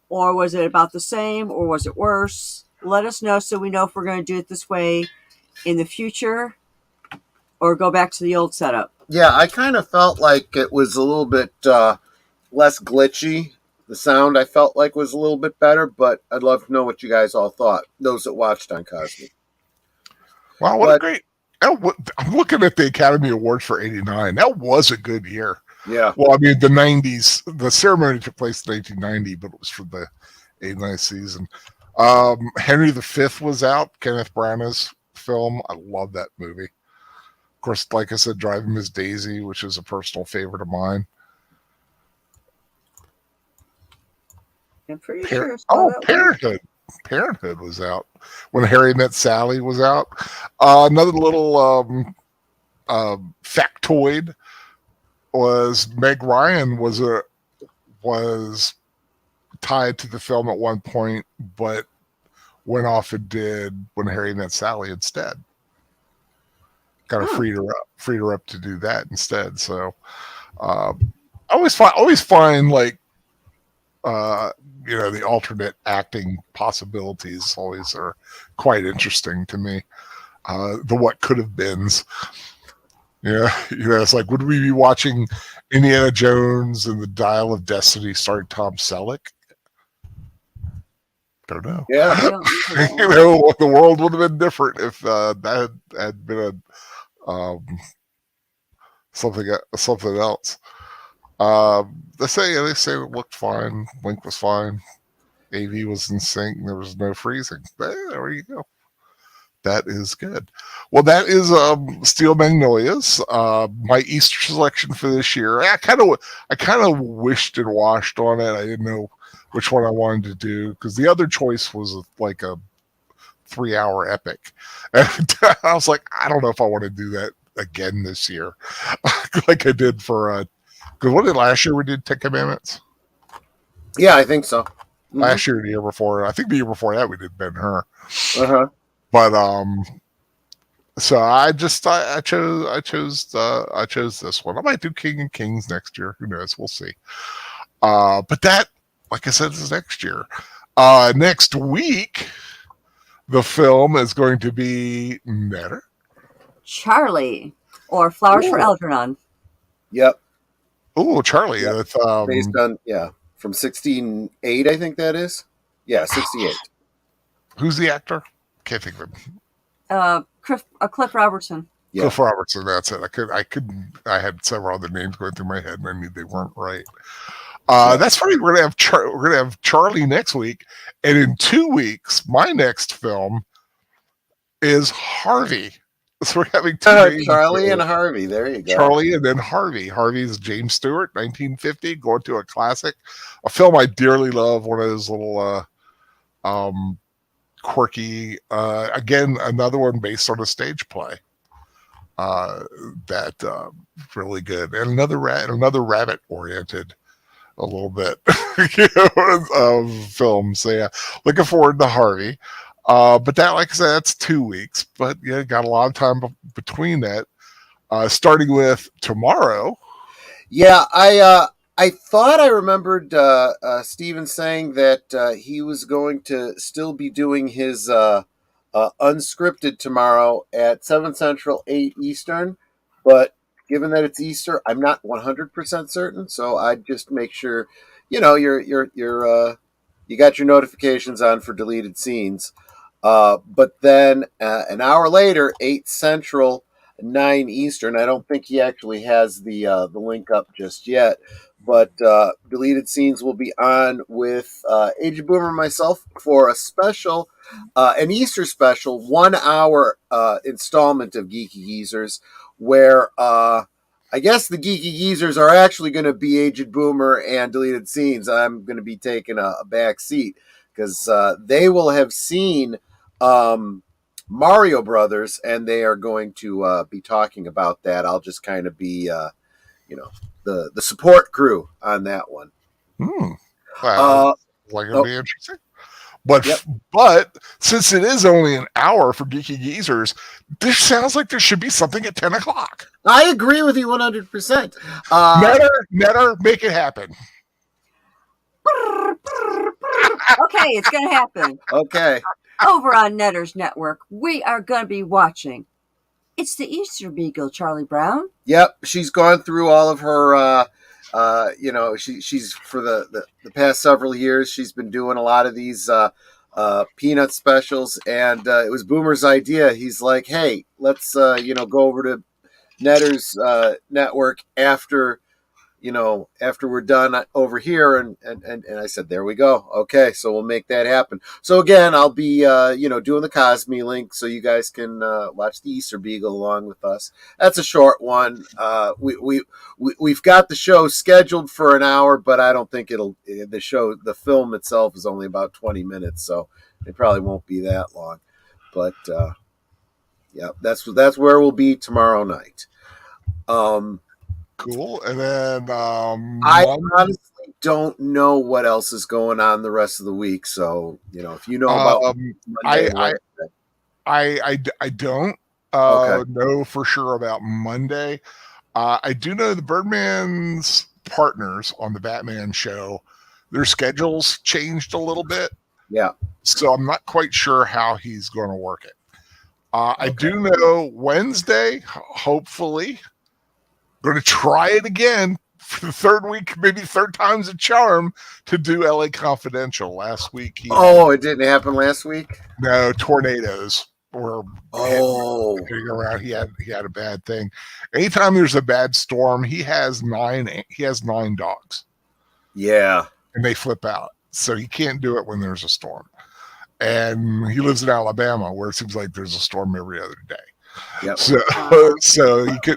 Or was it about the same, or was it worse? Let us know so we know if we're going to do it this way in the future or go back to the old setup. Yeah, I kind of felt like it was a little bit less glitchy. The sound I felt like was a little bit better, but I'd love to know what you guys all thought, those that watched on Cosme. Wow, what a great... I'm looking at the Academy Awards for 89. That was a good year. Yeah. Well, I mean, the 90s, the ceremony took place in 1990, but it was for the 89 season. Henry V was out, Kenneth Branagh's film. I love that movie. Of course, like I said, Driving Miss Daisy, which is a personal favorite of mine. I'm pretty sure. Parenthood. Parenthood was out when Harry Met Sally was out. Another little factoid was Meg Ryan was tied to the film at one point, but went off and did When Harry Met Sally instead. Kind of freed her up to do that instead. So I always find like the alternate acting possibilities always are quite interesting to me. The what could have beens. Yeah, it's like, would we be watching Indiana Jones and the Dial of Destiny starring Tom Selleck? Don't know. Yeah. The world would have been different if that had been something else. They say it looked fine. Link was fine. AV was in sync. There was no freezing. There you go. That is good. Well, that is Steel Magnolias. My Easter selection for this year. I kind of wished and washed on it. I didn't know which one I wanted to do because the other choice was like a 3-hour epic. And I was like, I don't know if I want to do that again this year, like I did for. Because what did last year we did 10 Commandments? Yeah, I think so. Last year, the year before, I think the year before that we did Ben-Hur. Uh-huh. But so I chose this one. I might do King of Kings next year. Who knows? We'll see. But that, like I said, is next year. Next week, the film is going to be Netter. Charlie, or Flowers for Algernon. Yep. Oh, Charlie. Yep. That's, based on, from 1608, I think that is. Yeah, 68. Who's the actor? Can't think of him. Cliff Robertson. Yeah. Cliff Robertson. That's it. I had several other names going through my head, and I knew they weren't right. That's funny. We're gonna have Charlie next week, and in 2 weeks, my next film is Harvey. So we're having Charlie and Harvey. There you go. Charlie and then Harvey. Harvey's James Stewart, 1950, going to a classic, a film I dearly love. One of those little quirky, again, another one based on a stage play. That really good, and another rabbit oriented a little bit of film. So yeah, looking forward to Harvey. But that, like I said, that's 2 weeks. But yeah, got a lot of time between that. Starting with tomorrow. Yeah, I thought I remembered Steven saying that he was going to still be doing his unscripted tomorrow at 7 Central, 8 Eastern. But given that it's Easter, I'm not 100% certain. So I'd just make sure, you got your notifications on for deleted scenes. But then an hour later, 8 Central, 9 Eastern. I don't think he actually has the link up just yet. But deleted scenes will be on with Agent Boomer and myself for a special, an Easter special, 1 hour installment of Geeky Geezers, where I guess the Geeky Geezers are actually going to be Agent Boomer and deleted scenes. I'm going to be taking a back seat because they will have seen Mario Brothers, and they are going to be talking about that. I'll just kind of be, the support crew on that one. Wow, it'll be interesting. But but since it is only an hour for Geeky Geezers, this sounds like there should be something at 10 o'clock. I agree with you 100%. Netter, make it happen. Okay, it's going to happen. Okay. Over on Netter's network, we are going to be watching It's the Easter Beagle, Charlie Brown. Yep, she's gone through all of her, she's for the past several years, she's been doing a lot of these peanut specials, and it was Boomer's idea. He's like, hey, let's, go over to Netter's network after we're done over here. And I said, there we go. Okay, so we'll make that happen. So again, I'll be, doing the Cosme link so you guys can watch the Easter Beagle along with us. That's a short one. We've got the show scheduled for an hour, but I don't think the film itself is only about 20 minutes, so it probably won't be that long. But that's where we'll be tomorrow night. Cool. And then I honestly don't know what else is going on the rest of the week. So, if you know about Monday, I don't know for sure about Monday. I do know the Birdman's partners on the Batman show, their schedules changed a little bit. Yeah. So I'm not quite sure how he's going to work it. I do know Wednesday, hopefully, going to try it again for the third week, maybe third time's a charm, to do LA Confidential. Last week, it didn't happen last week. No, tornadoes were hitting around. He had a bad thing. Anytime there's a bad storm, he has 9 dogs. Yeah, and they flip out, so he can't do it when there's a storm. And he lives in Alabama, where it seems like there's a storm every other day. Yep. So he could.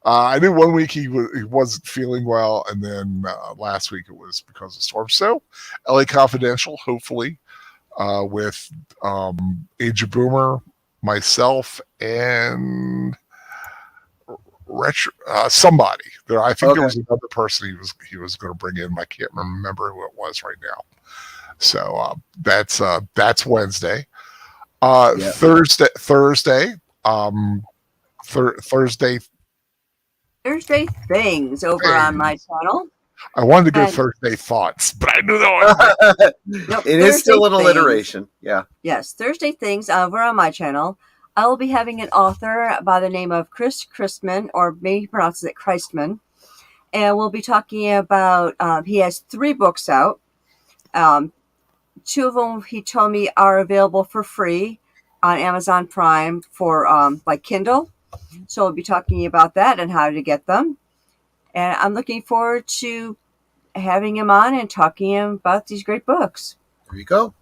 I knew 1 week he wasn't feeling well, and then last week it was because of storm. So, LA Confidential, hopefully, with Age of Boomer, myself, and somebody. I think there Okay. was another person he was going to bring in. I can't remember who it was right now. So that's Wednesday. Yeah. Thursday. Thursday. Thursday things over on my channel. I wanted to go And Thursday thoughts, but I knew that was nope, It is Thursday still an things. alliteration. Yeah. Yes, Thursday things over on my channel. I will be having an author by the name of Chris Christman, or maybe he pronounces it Christman, and we'll be talking about. He has 3 books out. 2 of them he told me are available for free on Amazon Prime for like Kindle. So we'll be talking about that and how to get them. And I'm looking forward to having him on and talking about these great books. There you go.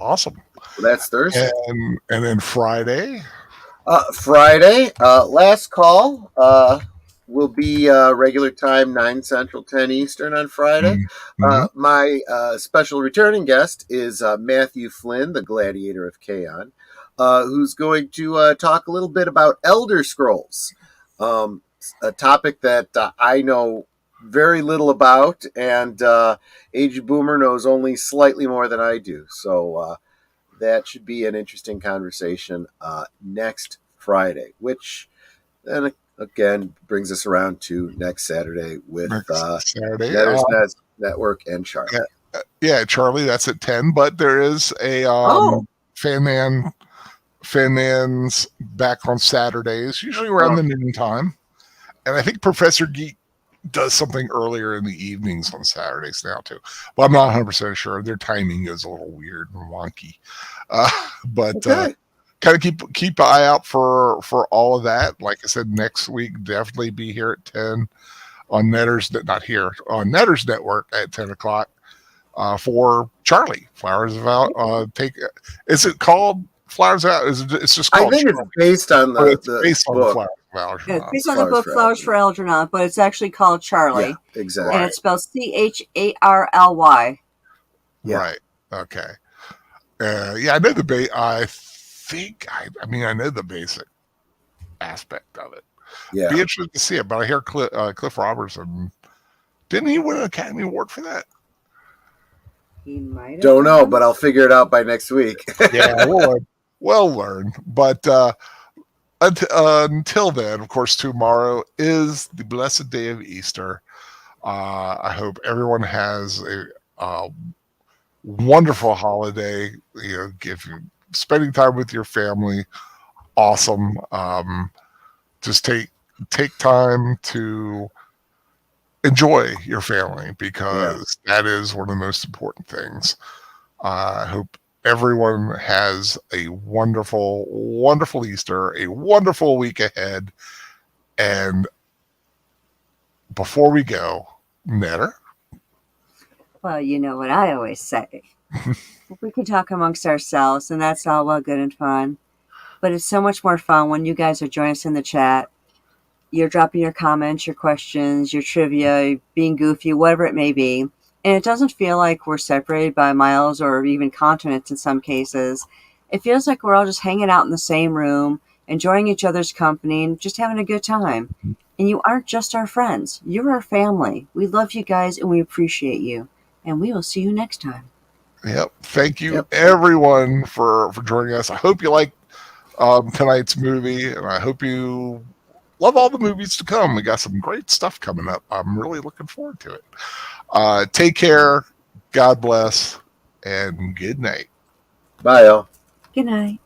awesome. Well, that's Thursday. And then Friday. Friday, last call will be regular time, 9 Central, 10 Eastern on Friday. Mm-hmm. My special returning guest is Matthew Flynn, the Gladiator of Chaon, who's going to talk a little bit about Elder Scrolls, a topic that I know very little about, and Age Boomer knows only slightly more than I do. So that should be an interesting conversation next Friday, which then again brings us around to next Saturday with Saturday. Netter's Network and Charlie. Yeah, Charlie, that's at 10, but there is a Fanman's back on Saturdays, usually around the noon time. And I think Professor Geek does something earlier in the evenings on Saturdays now too. But I'm not 100% sure. Their timing is a little weird and wonky. But kind of keep an eye out for all of that. Like I said, next week definitely be here at 10 on Netter's Network at 10 o'clock for Charlie Flowers of Out. Is it called Flowers Out? It's just called. I think Charlie. it's based on the based on book. Flowers. Yeah, it's based on the book Flowers for Algernon, but it's actually called Charlie. Yeah, exactly. And it's spelled Charly. Yeah. Right. Okay. Yeah, I know the I know the basic aspect of it. Yeah. Be interested to see it, but I hear Cliff Robertson, didn't he win an Academy Award for that? He might have. Don't know, but I'll figure it out by next week. Yeah, we'll learn. But until then, of course, tomorrow is the blessed day of Easter. I hope everyone has a wonderful holiday. If you're spending time with your family, awesome. Just take time to enjoy your family, because that is one of the most important things. I hope everyone has a wonderful, wonderful Easter, a wonderful week ahead. And before we go, Netter? Well, you know what I always say. We can talk amongst ourselves, and that's all well good and fun. But it's so much more fun when you guys are joining us in the chat. You're dropping your comments, your questions, your trivia, being goofy, whatever it may be. And it doesn't feel like we're separated by miles or even continents in some cases. It feels like we're all just hanging out in the same room, enjoying each other's company, and just having a good time. And you aren't just our friends. You're our family. We love you guys, and we appreciate you. And we will see you next time. Yep. Thank you, everyone, for joining us. I hope you like tonight's movie, and I hope you love all the movies to come. We got some great stuff coming up. I'm really looking forward to it. Take care. God bless, and good night. Bye, y'all. Good night.